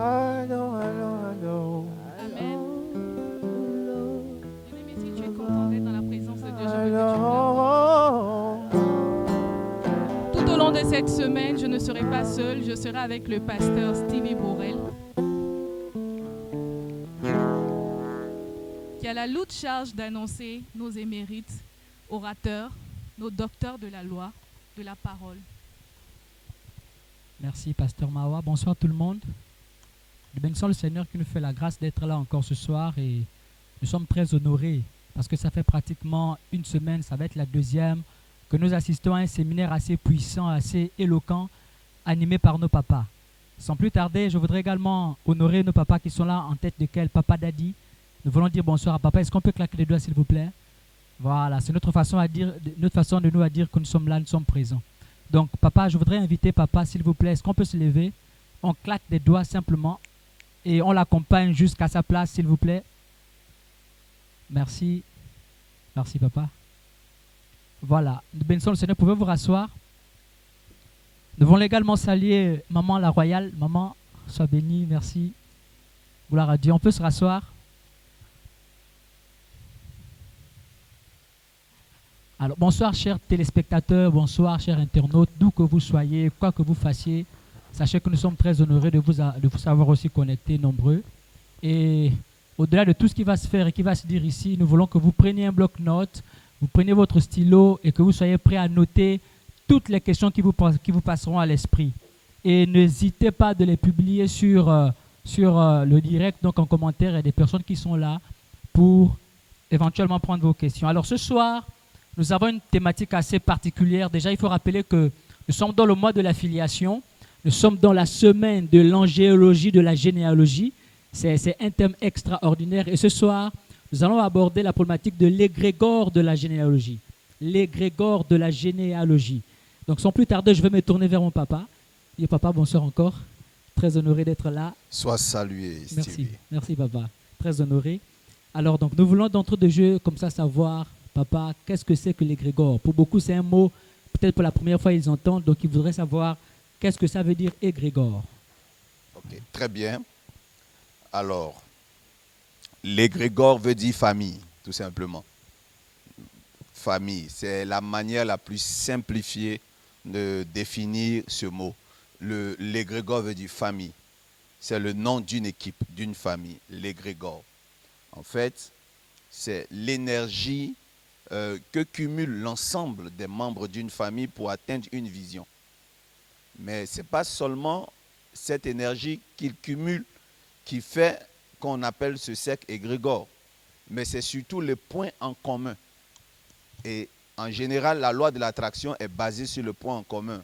Amen. Bien-aimé, si tu es content d'être dans la présence de Dieu, je veux que tu l'applaudes. Tout au long de cette semaine, je ne serai pas seule, je serai avec le pasteur Stevie Borel, qui a la lourde charge d'annoncer nos émérites, orateurs, nos docteurs de la loi, de la parole. Merci, pasteur Mawa. Bonsoir tout le monde. Nous bénissons le Seigneur qui nous fait la grâce d'être là encore ce soir et nous sommes très honorés parce que ça fait pratiquement une semaine, ça va être la deuxième, que nous assistons à un séminaire assez puissant, assez éloquent, animé par nos papas. Sans plus tarder, je voudrais également honorer nos papas qui sont là, en tête de quel Papa Daddy. Nous voulons dire bonsoir à papa. Est-ce qu'on peut claquer les doigts s'il vous plaît? Voilà, c'est notre façon de nous à dire que nous sommes là, nous sommes présents. Donc, papa, je voudrais inviter papa, s'il vous plaît. Est-ce qu'on peut se lever? On claque des doigts simplement et on l'accompagne jusqu'à sa place, s'il vous plaît. Merci. Merci, papa. Voilà. Nous bénissons le Seigneur. Pouvez vous rasseoir? Nous voulons également saluer maman la royale. Maman, sois bénie. Merci. Gloire à Dieu. On peut se rasseoir? Alors, bonsoir chers téléspectateurs, bonsoir chers internautes, d'où que vous soyez, quoi que vous fassiez, sachez que nous sommes très honorés de vous savoir aussi connectés, nombreux. Et au-delà de tout ce qui va se faire et qui va se dire ici, nous voulons que vous preniez un bloc-notes, vous preniez votre stylo et que vous soyez prêts à noter toutes les questions qui vous passeront à l'esprit. Et n'hésitez pas de les publier sur le direct, donc en commentaire, il y a des personnes qui sont là pour éventuellement prendre vos questions. Alors ce soir, nous avons une thématique assez particulière. Déjà, il faut rappeler que nous sommes dans le mois de la filiation. Nous sommes dans la semaine de l'angéologie, de la généalogie. C'est un thème extraordinaire. Et ce soir, nous allons aborder la problématique de l'égrégore de la généalogie. L'égrégore de la généalogie. Donc, sans plus tarder, je vais me tourner vers mon papa. Et papa, bonsoir encore. Très honoré d'être là. Sois salué, Merci. Stevie. Merci, papa. Très honoré. Alors, donc, nous voulons d'entrée de jeu, comme ça, savoir... Papa, qu'est-ce que c'est que l'égrégore? Pour beaucoup, c'est un mot, peut-être pour la première fois, ils entendent, donc ils voudraient savoir qu'est-ce que ça veut dire égrégore. Ok, très bien. Alors, l'égrégore veut dire famille, tout simplement. Famille, c'est la manière la plus simplifiée de définir ce mot. L'égrégore veut dire famille. C'est le nom d'une équipe, d'une famille, l'égrégore. En fait, c'est l'énergie que cumule l'ensemble des membres d'une famille pour atteindre une vision. Mais ce n'est pas seulement cette énergie qu'ils cumulent qui fait qu'on appelle ce cercle égrégore, mais c'est surtout les points en commun. Et en général, la loi de l'attraction est basée sur le point en commun,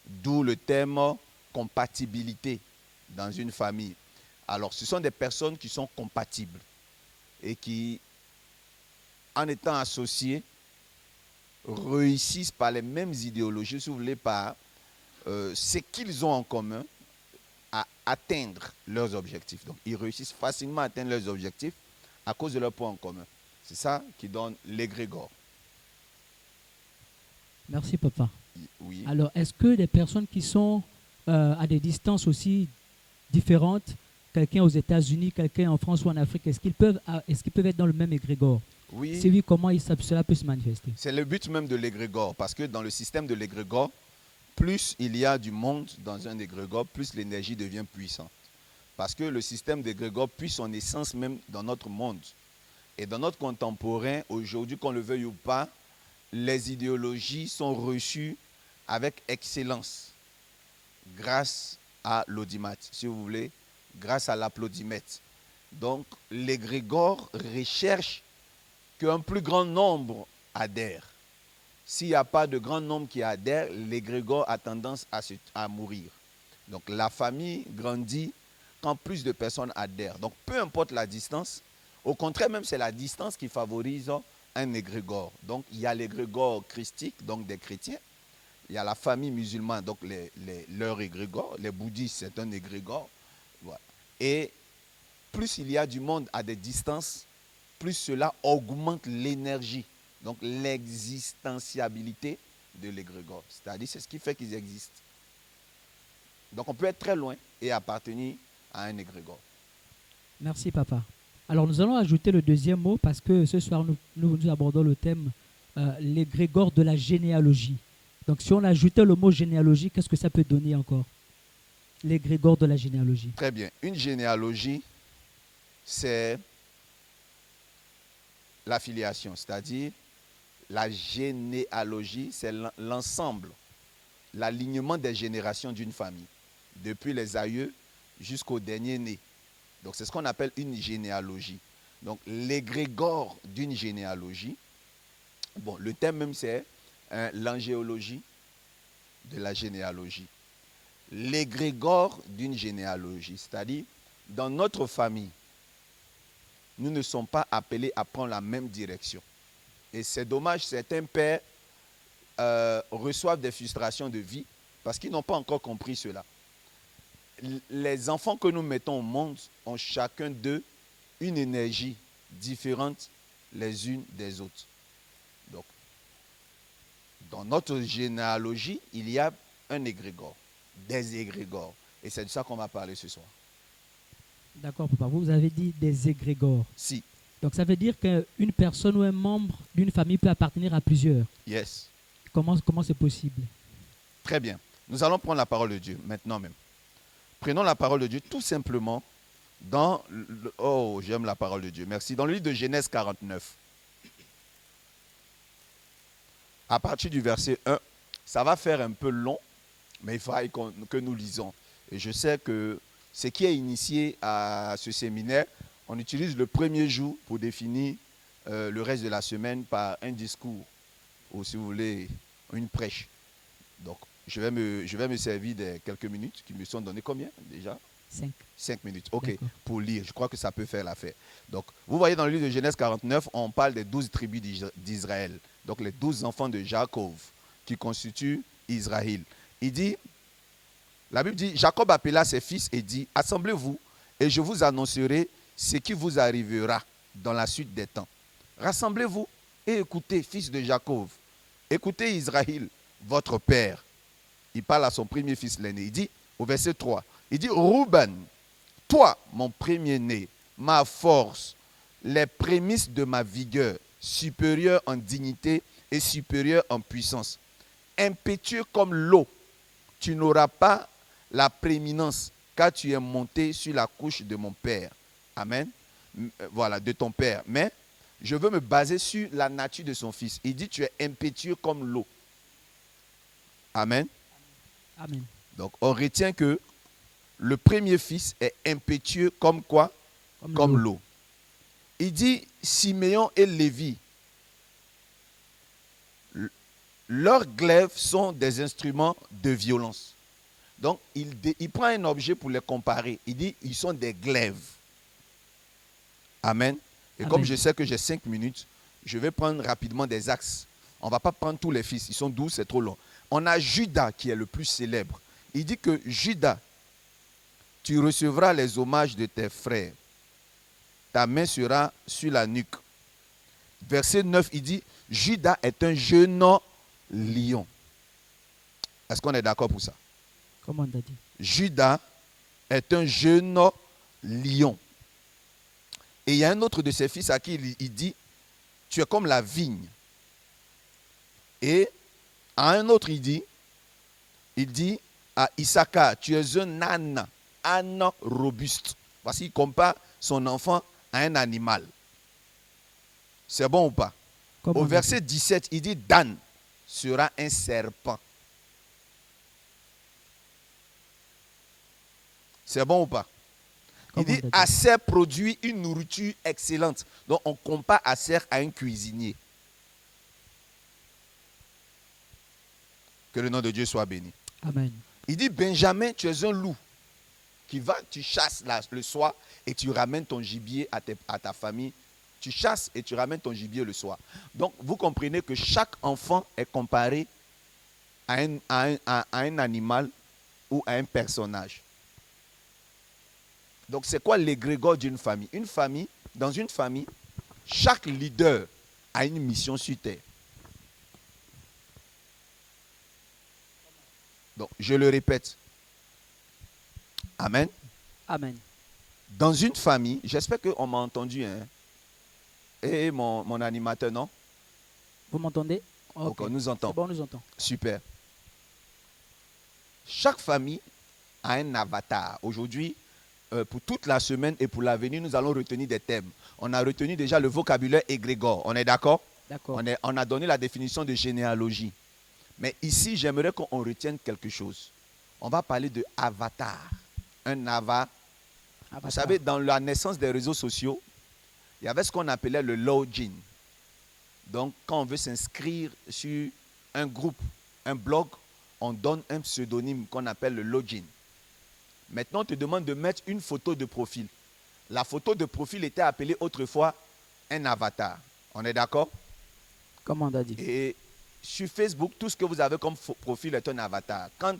d'où le terme compatibilité dans une famille. Alors, ce sont des personnes qui sont compatibles et qui, en étant associés, réussissent par les mêmes idéologies, si vous voulez, par ce qu'ils ont en commun à atteindre leurs objectifs. Donc, ils réussissent facilement à atteindre leurs objectifs à cause de leurs points en commun. C'est ça qui donne l'égrégore. Merci, papa. Oui. Alors, est-ce que les personnes qui sont à des distances aussi différentes, quelqu'un aux États-Unis, quelqu'un en France ou en Afrique, est-ce qu'ils peuvent être dans le même égrégore? Oui. Si oui, comment cela peut se manifester? C'est le but même de l'égrégore, parce que dans le système de l'égrégore, plus il y a du monde dans un égrégore, plus l'énergie devient puissante. Parce que le système d'égrégore puise son essence même dans notre monde. Et dans notre contemporain, aujourd'hui, qu'on le veuille ou pas, les idéologies sont reçues avec excellence grâce à l'audimat, si vous voulez, grâce à l'applaudimètre. Donc, l'égrégore recherche qu'un plus grand nombre adhère. S'il n'y a pas de grand nombre qui adhère, l'égrégore a tendance à mourir. Donc la famille grandit quand plus de personnes adhèrent. Donc peu importe la distance, au contraire même c'est la distance qui favorise un égrégore. Donc il y a l'égrégore christique, donc des chrétiens. Il y a la famille musulmane, donc leur égrégore. Les bouddhistes, c'est un égrégore. Voilà. Et plus il y a du monde à des distances, plus cela augmente l'énergie, donc l'existentiabilité de l'égrégore. C'est-à-dire, c'est ce qui fait qu'ils existent. Donc, on peut être très loin et appartenir à un égrégore. Merci, papa. Alors, nous allons ajouter le deuxième mot parce que ce soir, nous abordons le thème l'égrégore de la généalogie. Donc, si on ajoutait le mot généalogie, qu'est-ce que ça peut donner encore? L'égrégore de la généalogie. Très bien. Une généalogie, c'est l'affiliation, c'est-à-dire la généalogie, c'est l'ensemble, l'alignement des générations d'une famille, depuis les aïeux jusqu'au dernier né. Donc, c'est ce qu'on appelle une généalogie. Donc, l'égrégore d'une généalogie, bon, le thème même, c'est l'angéologie de la généalogie. L'égrégore d'une généalogie, c'est-à-dire, dans notre famille, nous ne sommes pas appelés à prendre la même direction. Et c'est dommage, certains pères reçoivent des frustrations de vie parce qu'ils n'ont pas encore compris cela. Les enfants que nous mettons au monde ont chacun d'eux une énergie différente les unes des autres. Donc, dans notre généalogie, il y a un égrégore, des égrégores. Et c'est de ça qu'on va parler ce soir. D'accord, papa. Vous avez dit des égrégores. Si. Donc, ça veut dire qu'une personne ou un membre d'une famille peut appartenir à plusieurs. Yes. Comment c'est possible? Très bien. Nous allons prendre la parole de Dieu maintenant même. Prenons la parole de Dieu tout simplement dans... Oh, j'aime la parole de Dieu. Merci. Dans le livre de Genèse 49. À partir du verset 1, ça va faire un peu long, mais il faudra que nous lisons. Et je sais que ce qui est initié à ce séminaire, on utilise le premier jour pour définir le reste de la semaine par un discours ou, si vous voulez, une prêche. Donc, je vais me servir de quelques minutes qui me sont données. Combien déjà? 5 minutes. OK, pour lire. Je crois que ça peut faire l'affaire. Donc, vous voyez dans le livre de Genèse 49, on parle des 12 tribus d'Israël. Donc, les 12 enfants de Jacob qui constituent Israël. Il dit, la Bible dit, Jacob appela ses fils et dit, assemblez-vous et je vous annoncerai ce qui vous arrivera dans la suite des temps. Rassemblez-vous et écoutez, fils de Jacob. Écoutez Israël, votre père. Il parle à son premier fils l'aîné. Il dit, au verset 3, il dit, Rouben, toi, mon premier-né, ma force, les prémices de ma vigueur, supérieur en dignité et supérieur en puissance. Impétueux comme l'eau, tu n'auras pas la prééminence, car tu es monté sur la couche de mon père. Amen. Voilà, de ton père. Mais je veux me baser sur la nature de son fils. Il dit, tu es impétueux comme l'eau. Amen. Amen. Donc, on retient que le premier fils est impétueux comme quoi? Comme l'eau. Il dit, Siméon et Lévi, leurs glaives sont des instruments de violence. Donc, il prend un objet pour les comparer. Il dit, ils sont des glaives. Amen. Et comme je sais que j'ai 5 minutes, je vais prendre rapidement des axes. On ne va pas prendre tous les fils. Ils sont 12, c'est trop long. On a Judas qui est le plus célèbre. Il dit que Judas, tu recevras les hommages de tes frères. Ta main sera sur la nuque. Verset 9, il dit, Judas est un jeune lion. Est-ce qu'on est d'accord pour ça? Comment on a dit? Judas est un jeune lion. Et il y a un autre de ses fils à qui il dit, tu es comme la vigne. Et à un autre, il dit à Issachar, tu es un âne robuste. Voici, il compare son enfant à un animal. C'est bon ou pas? Au verset 17, il dit, Dan sera un serpent. C'est bon ou pas? Il dit, Aser produit une nourriture excellente. Donc, on compare Aser à un cuisinier. Que le nom de Dieu soit béni. Amen. Il dit, Benjamin, tu es un loup tu chasses le soir et tu ramènes ton gibier à ta famille. Tu chasses et tu ramènes ton gibier le soir. Donc, vous comprenez que chaque enfant est comparé à un animal ou à un personnage. Donc, c'est quoi l'égrégore d'une famille? Dans une famille, chaque leader a une mission sur terre. Donc, je le répète. Amen. Amen. Dans une famille, j'espère qu'on m'a entendu, hein, et mon animateur, non? Vous m'entendez? Ok, on nous C'est entend. bon, on nous entend. Super. Chaque famille a un avatar. Aujourd'hui, pour toute la semaine et pour l'avenir, nous allons retenir des thèmes. On a retenu déjà le vocabulaire égrégore. On est d'accord? D'accord. On a donné la définition de généalogie. Mais ici, j'aimerais qu'on retienne quelque chose. On va parler de avatar. Un avatar. Vous savez, dans la naissance des réseaux sociaux, il y avait ce qu'on appelait le login. Donc, quand on veut s'inscrire sur un groupe, un blog, on donne un pseudonyme qu'on appelle le login. Maintenant, on te demande de mettre une photo de profil. La photo de profil était appelée autrefois un avatar. On est d'accord? Comme on a dit. Et sur Facebook, tout ce que vous avez comme profil est un avatar. Quand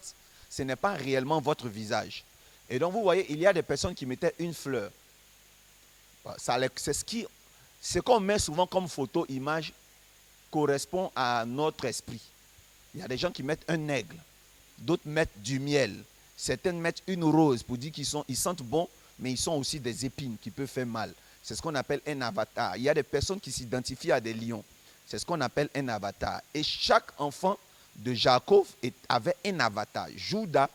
ce n'est pas réellement votre visage. Et donc, vous voyez, il y a des personnes qui mettaient une fleur. C'est ce qu'on met souvent comme photo, image, correspond à notre esprit. Il y a des gens qui mettent un aigle, d'autres mettent du miel, certains mettent une rose pour dire ils sentent bon, mais ils sont aussi des épines qui peuvent faire mal. C'est ce qu'on appelle un avatar. Il y a des personnes qui s'identifient à des lions. C'est ce qu'on appelle un avatar. Et chaque enfant de Jacob avait un avatar. Juda,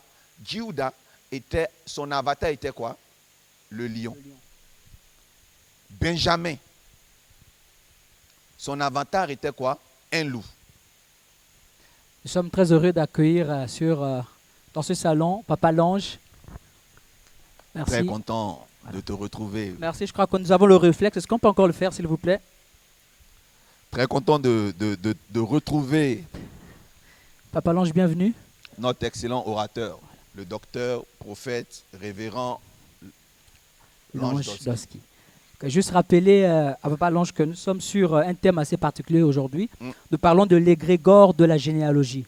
son avatar était quoi? Le lion. Benjamin, son avatar était quoi? Un loup. Nous sommes très heureux d'accueillir dans ce salon Papa Lange. Merci. Très content de te retrouver. Merci, je crois que nous avons le réflexe. Est-ce qu'on peut encore le faire, s'il vous plaît? Très content de retrouver Papa Lange, bienvenue. notre excellent orateur, le docteur, prophète, révérend Lange Doski. Juste rappeler à Papa Lange que nous sommes sur un thème assez particulier aujourd'hui. Nous parlons de l'égrégore de la généalogie.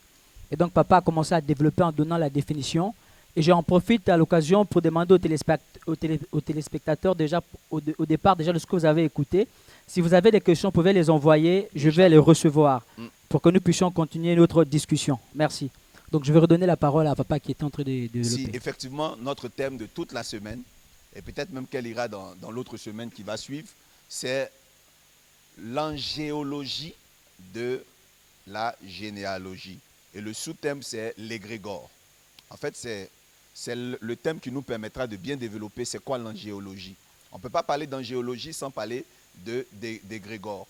Et donc, Papa a commencé à développer en donnant la définition. Et j'en profite à l'occasion pour demander aux téléspectateurs déjà, au départ déjà de ce que vous avez écouté. Si vous avez des questions, vous pouvez les envoyer. Je vais les recevoir pour que nous puissions continuer notre discussion. Merci. Donc, je vais redonner la parole à Papa qui est en train de développer. Si effectivement, notre thème de toute la semaine, et peut-être même qu'elle ira dans l'autre semaine qui va suivre, c'est l'angéologie de la généalogie. Et le sous-thème, c'est l'égrégore. En fait, c'est le thème qui nous permettra de bien développer c'est quoi l'angéologie. On ne peut pas parler d'angéologie sans parler d'égrégore.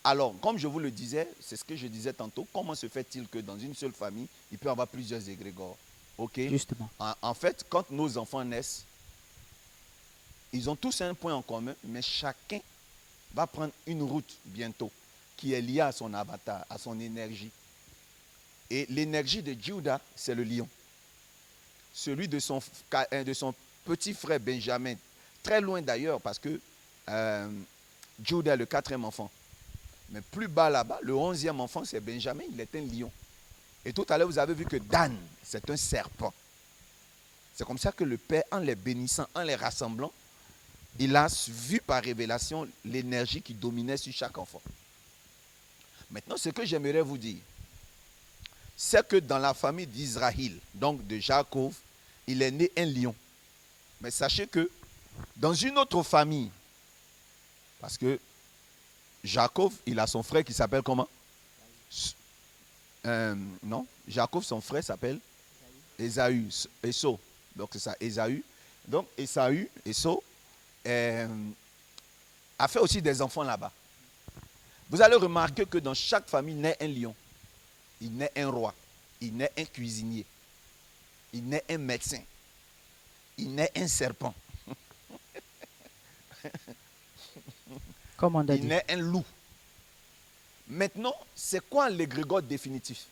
Alors, comme je vous le disais, c'est ce que je disais tantôt, comment se fait-il que dans une seule famille, il peut y avoir plusieurs égrégores? Ok. Justement. En fait, quand nos enfants naissent, ils ont tous un point en commun, mais chacun va prendre une route bientôt qui est liée à son avatar, à son énergie. Et l'énergie de Juda, c'est le lion. Celui de son petit frère Benjamin, très loin d'ailleurs, parce que Juda est le 4e enfant. Mais plus bas là-bas, le 11e enfant, c'est Benjamin, il est un lion. Et tout à l'heure, vous avez vu que Dan, c'est un serpent. C'est comme ça que le Père, en les bénissant, en les rassemblant, il a vu par révélation l'énergie qui dominait sur chaque enfant. Maintenant, ce que j'aimerais vous dire, c'est que dans la famille d'Israël, donc de Jacob, il est né un lion. Mais sachez que dans une autre famille, parce que Jacob, il a son frère qui s'appelle comment? Non, Jacob, son frère s'appelle Ésaü, Esau. Donc c'est ça, Ésaü. Donc Esau, a fait aussi des enfants là-bas. Vous allez remarquer que dans chaque famille naît un lion, il naît un roi, il naît un cuisinier, il naît un médecin, il naît un serpent, il naît un loup. Maintenant, c'est quoi l'égrégore définitif?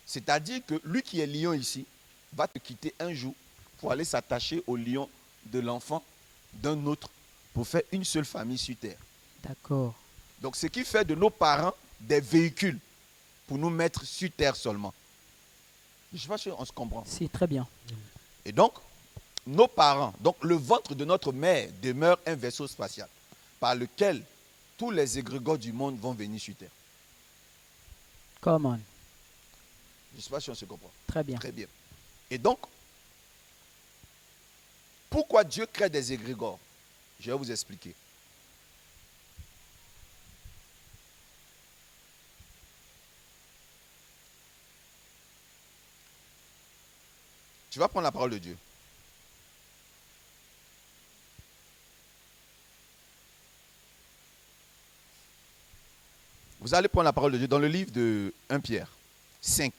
C'est-à-dire que lui qui est lion ici va te quitter un jour pour aller s'attacher au lion de l'enfant d'un autre pour faire une seule famille sur terre. D'accord. Donc, ce qui fait de nos parents des véhicules pour nous mettre sur terre seulement. Je ne sais pas si on se comprend. Si, très bien. Et donc, nos parents, donc le ventre de notre mère demeure un vaisseau spatial par lequel tous les égrégores du monde vont venir sur terre. Come on. Je ne sais pas si on se comprend. Très bien. Très bien. Et donc, Pourquoi Dieu crée des égrégores? Je vais vous expliquer. Tu vas prendre la parole de Dieu. Vous allez prendre la parole de Dieu dans le livre de 1 Pierre 5.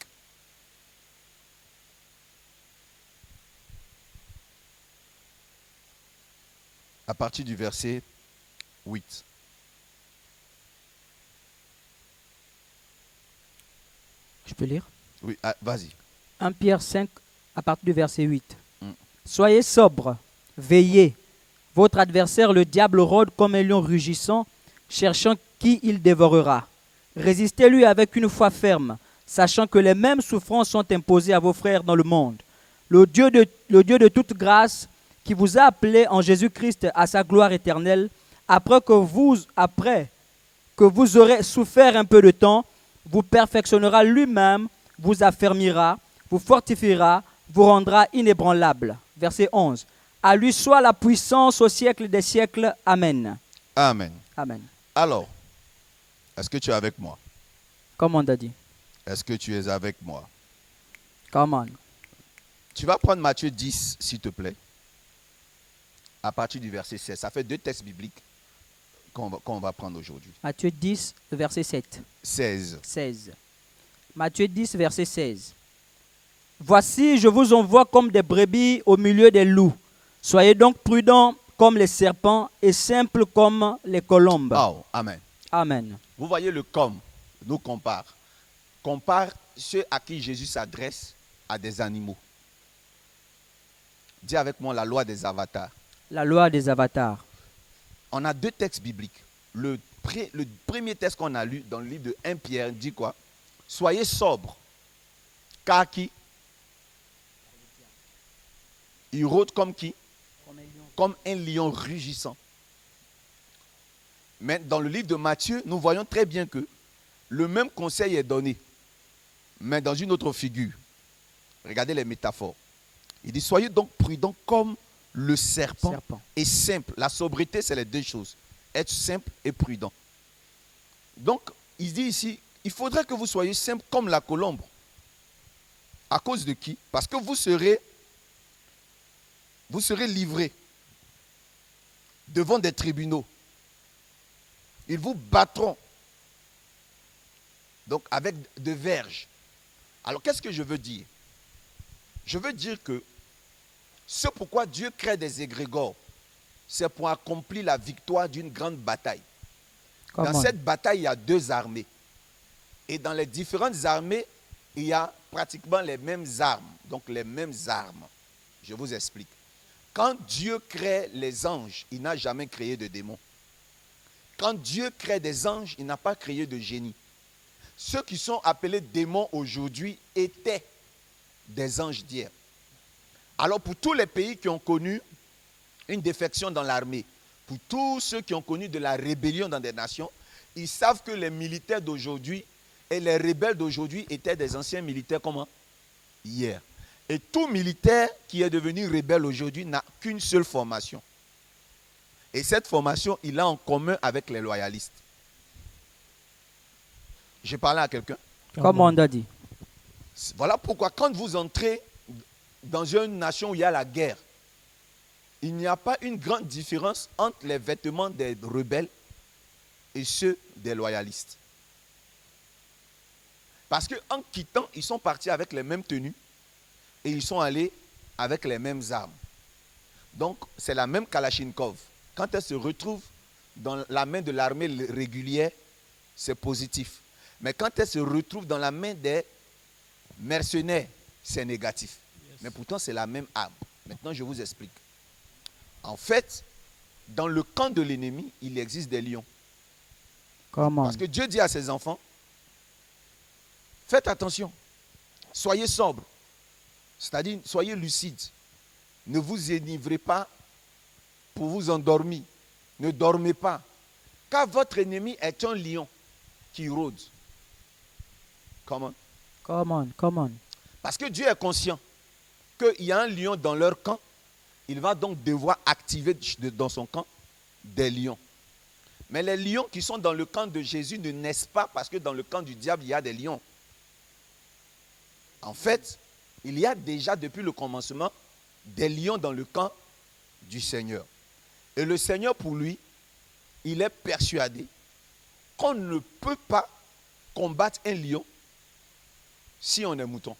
À partir du verset 8. Je peux lire? Oui, vas-y. 1 Pierre 5, à partir du verset 8. Mm. Soyez sobres, veillez. Votre adversaire, le diable, rôde comme un lion rugissant, cherchant qui il dévorera. Résistez-lui avec une foi ferme, sachant que les mêmes souffrances sont imposées à vos frères dans le monde. Le Dieu de toute grâce, qui vous a appelé en Jésus-Christ à sa gloire éternelle, après que vous aurez souffert un peu de temps, vous perfectionnera lui-même, vous affermira, vous fortifiera, vous rendra inébranlable. Verset 11. À lui soit la puissance au siècle des siècles. Amen. Amen. Amen. Alors, est-ce que tu es avec moi? Comme on a dit. Est-ce que tu es avec moi? Come on. Tu vas prendre Matthieu 10, s'il te plaît, à partir du verset 16. Ça fait 2 textes bibliques qu'on va prendre aujourd'hui. Matthieu 10, verset 7. 16. 16. Matthieu 10, verset 16. Voici, je vous envoie comme des brebis au milieu des loups. Soyez donc prudents comme les serpents et simples comme les colombes. Oh, amen. Amen. Vous voyez le comme nous compare. Compare ceux à qui Jésus s'adresse à des animaux. Dis avec moi la loi des avatars. La loi des avatars. On a 2 textes bibliques. Le premier texte qu'on a lu dans le livre de 1 Pierre dit quoi? Soyez sobres, car qui? Il rôde comme qui? Comme un lion rugissant. Mais dans le livre de Matthieu, nous voyons très bien que le même conseil est donné, mais dans une autre figure. Regardez les métaphores. Il dit, soyez donc prudents comme le serpent, et simple. La sobriété, c'est les 2 choses. Être simple et prudent. Donc, il dit ici, il faudrait que vous soyez simple comme la colombe. À cause de qui? Parce que vous serez livrés devant des tribunaux. Ils vous battront. Donc, avec de verges. Alors, qu'est-ce que je veux dire? Je veux dire que ce pourquoi Dieu crée des égrégores, c'est pour accomplir la victoire d'une grande bataille. Dans cette bataille, il y a 2 armées. Et dans les différentes armées, il y a pratiquement les mêmes armes. Donc les mêmes armes. Je vous explique. Quand Dieu crée les anges, il n'a jamais créé de démons. Quand Dieu crée des anges, il n'a pas créé de génies. Ceux qui sont appelés démons aujourd'hui étaient des anges d'hier. Alors pour tous les pays qui ont connu une défection dans l'armée, pour tous ceux qui ont connu de la rébellion dans des nations, ils savent que les militaires d'aujourd'hui et les rebelles d'aujourd'hui étaient des anciens militaires comment? Hier. Et tout militaire qui est devenu rebelle aujourd'hui n'a qu'une seule formation. Et cette formation, il a en commun avec les loyalistes. J'ai parlé à quelqu'un? Comme on a dit. Voilà pourquoi quand vous entrez dans une nation où il y a la guerre, il n'y a pas une grande différence entre les vêtements des rebelles et ceux des loyalistes. Parce qu'en quittant, ils sont partis avec les mêmes tenues et ils sont allés avec les mêmes armes. Donc, c'est la même Kalachnikov. Quand elle se retrouve dans la main de l'armée régulière, c'est positif. Mais quand elle se retrouve dans la main des mercenaires, c'est négatif. Yes. Mais pourtant, c'est la même arme. Maintenant, je vous explique. En fait, dans le camp de l'ennemi, il existe des lions. Comment? Parce que Dieu dit à ses enfants, faites attention, soyez sobres, c'est-à-dire soyez lucides. Ne vous enivrez pas pour vous endormir. Ne dormez pas. Car votre ennemi est un lion qui rôde. Comment? Come on. Parce que Dieu est conscient qu'il y a un lion dans leur camp il va donc devoir activer dans son camp des lions. Mais les lions qui sont dans le camp de Jésus ne naissent pas parce que dans le camp du diable, il y a des lions. En fait, il y a déjà depuis le commencement des lions dans le camp du Seigneur. Et le Seigneur, pour lui, il est persuadé qu'on ne peut pas combattre un lion si on est mouton.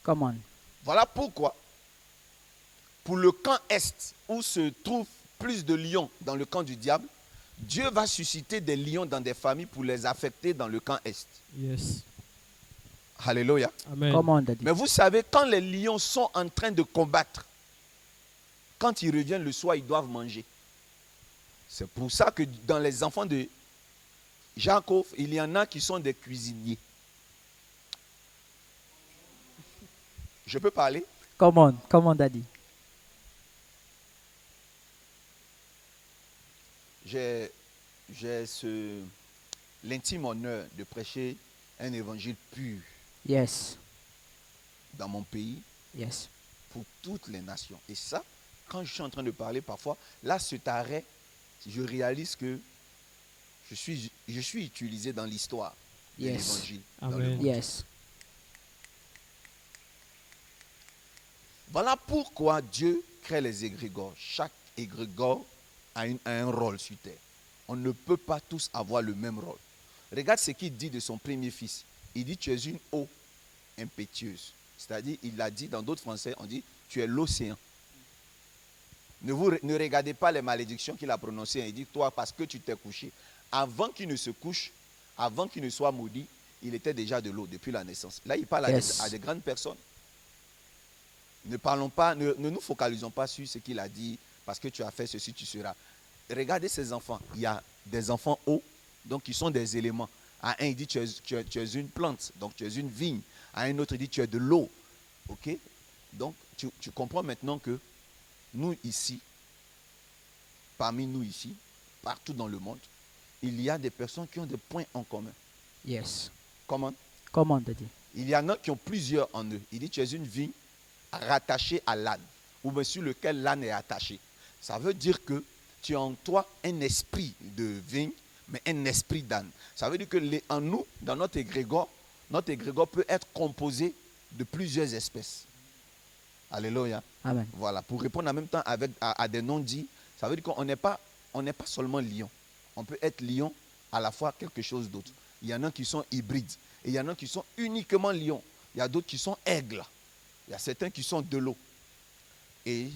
Come on. Voilà pourquoi, pour le camp Est, où se trouvent plus de lions dans le camp du diable, Dieu va susciter des lions dans des familles pour les affecter dans le camp Est. Yes. Alléluia. Amen. Come on, Daddy. Mais vous savez, quand les lions sont en train de combattre, quand ils reviennent le soir, ils doivent manger. C'est pour ça que dans les enfants de Jacob, il y en a qui sont des cuisiniers. Je peux parler? Come on, Daddy. J'ai l'intime honneur de prêcher un évangile pur Yes. dans mon pays Yes. pour toutes les nations. Et ça, quand je suis en train de parler parfois, là, cet arrêt, je réalise que je suis utilisé dans l'histoire de Yes. l'évangile. Amen. dans le monde. Yes. Voilà pourquoi Dieu crée les égrégores. Chaque égrégore a un rôle sur terre. On ne peut pas tous avoir le même rôle. Regarde ce qu'il dit de son premier fils. Il dit, tu es une eau impétueuse. C'est-à-dire, il l'a dit dans d'autres français, on dit, tu es l'océan. Ne regardez pas les malédictions qu'il a prononcées. Il dit, toi, parce que tu t'es couché. Avant qu'il ne se couche, avant qu'il ne soit maudit, il était déjà de l'eau depuis la naissance. Là, il parle Yes. à des grandes personnes. Ne parlons pas, ne nous focalisons pas sur ce qu'il a dit, parce que tu as fait ceci, tu seras. Regardez ces enfants. Il y a des enfants hauts, donc qui sont des éléments. À un, il dit tu es une plante, donc tu es une vigne. À un autre, il dit tu es de l'eau. Ok? Donc, tu comprends maintenant que nous ici, parmi nous ici, partout dans le monde, il y a des personnes qui ont des points en commun. Yes. Comment? Come on, Daddy. Il y en a qui ont plusieurs en eux. Il dit tu es une vigne rattachée à l'âne, ou bien sur lequel l'âne est attaché. Ça veut dire que tu as en toi un esprit de vigne, mais un esprit d'âne. Ça veut dire que en nous, dans notre égrégore peut être composé de plusieurs espèces. Alléluia. Amen. Voilà, pour répondre en même temps à des non-dits, ça veut dire qu'on n'est pas seulement lion. On peut être lion à la fois quelque chose d'autre. Il y en a qui sont hybrides. Et il y en a qui sont uniquement lions. Il y a d'autres qui sont aigles. Il y a certains qui sont de l'eau. Et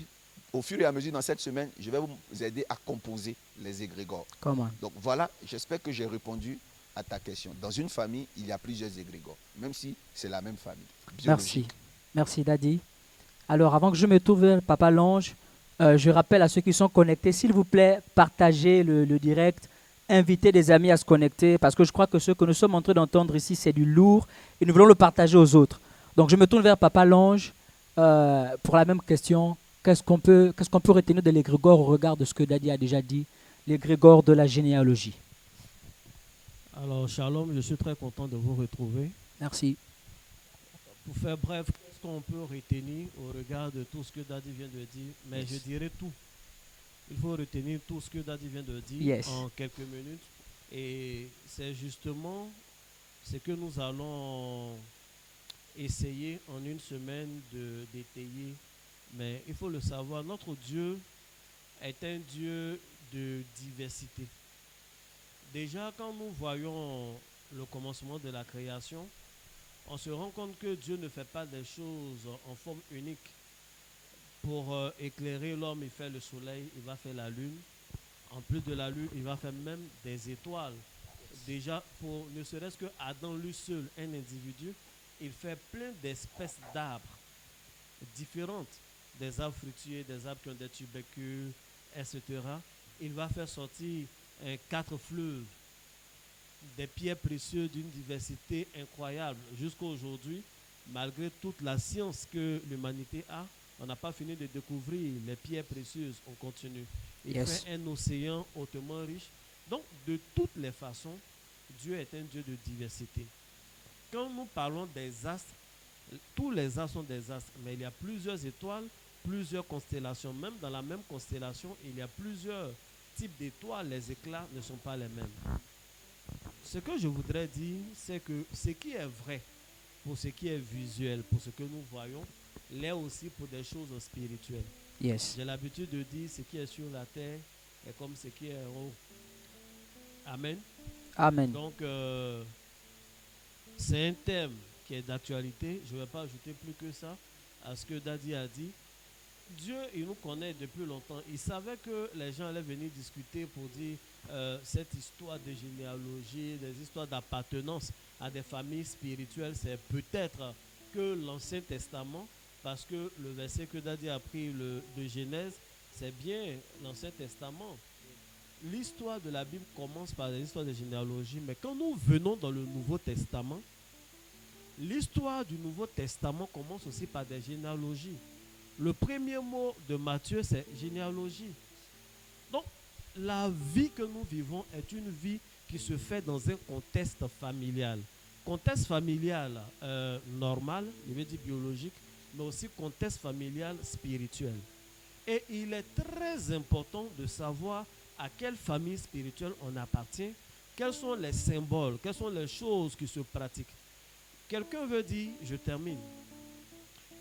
au fur et à mesure, dans cette semaine, je vais vous aider à composer les égrégores. Come on. Donc voilà, j'espère que j'ai répondu à ta question. Dans une famille, il y a plusieurs égrégores, même si c'est la même famille. Merci. biologique. Merci, Daddy. Alors, avant que je me tourne vers Papa Lange, je rappelle à ceux qui sont connectés, s'il vous plaît, partagez le direct, invitez des amis à se connecter, parce que je crois que ce que nous sommes en train d'entendre ici, c'est du lourd, et nous voulons le partager aux autres. Donc, je me tourne vers Papa Lange pour la même question. Qu'est-ce qu'on peut retenir de l'égrégore au regard de ce que Daddy a déjà dit, l'égrégore de la généalogie? Alors, Shalom, je suis très content de vous retrouver. Merci. Pour faire bref, qu'est-ce qu'on peut retenir au regard de tout ce que Daddy vient de dire? Mais Yes. je dirais tout. Il faut retenir tout ce que Daddy vient de dire Yes. en quelques minutes. Et c'est justement ce que nous allons essayer en une semaine d'étayer. Mais il faut le savoir, notre Dieu est un Dieu de diversité. Déjà, quand nous voyons le commencement de la création, on se rend compte que Dieu ne fait pas des choses en forme unique. Pour éclairer l'homme, il fait le soleil, il va faire la lune. En plus de la lune, il va faire même des étoiles. Déjà, pour ne serait-ce que Adam lui seul, un individu, il fait plein d'espèces d'arbres différentes. Des arbres fruitiers, des arbres qui ont des tubercules, etc. Il va faire sortir 4 fleuves, des pierres précieuses d'une diversité incroyable. Jusqu'à aujourd'hui, malgré toute la science que l'humanité a, on n'a pas fini de découvrir les pierres précieuses. On continue. Il Yes. fait un océan hautement riche. Donc, de toutes les façons, Dieu est un Dieu de diversité. Quand nous parlons des astres, tous les astres sont des astres, mais il y a plusieurs étoiles plusieurs constellations. Même dans la même constellation, il y a plusieurs types d'étoiles. Les éclats ne sont pas les mêmes. Ce que je voudrais dire, c'est que ce qui est vrai pour ce qui est visuel, pour ce que nous voyons, l'est aussi pour des choses spirituelles. Yes. J'ai l'habitude de dire ce qui est sur la terre est comme ce qui est en haut. Amen. Amen. Donc, c'est un thème qui est d'actualité. Je ne vais pas ajouter plus que ça à ce que Daddy a dit. Dieu, il nous connaît depuis longtemps. Il savait que les gens allaient venir discuter pour dire cette histoire de généalogie, des histoires d'appartenance à des familles spirituelles. C'est peut-être que l'Ancien Testament, parce que le verset que Daddy a pris de Genèse, c'est bien l'Ancien Testament. L'histoire de la Bible commence par des histoires de généalogie, mais quand nous venons dans le Nouveau Testament, l'histoire du Nouveau Testament commence aussi par des généalogies. Le premier mot de Matthieu, c'est généalogie. Donc, la vie que nous vivons est une vie qui se fait dans un contexte familial. Contexte familial normal, je veux dire biologique, mais aussi contexte familial spirituel. Et il est très important de savoir à quelle famille spirituelle on appartient, quels sont les symboles, quelles sont les choses qui se pratiquent. Quelqu'un veut dire, je termine,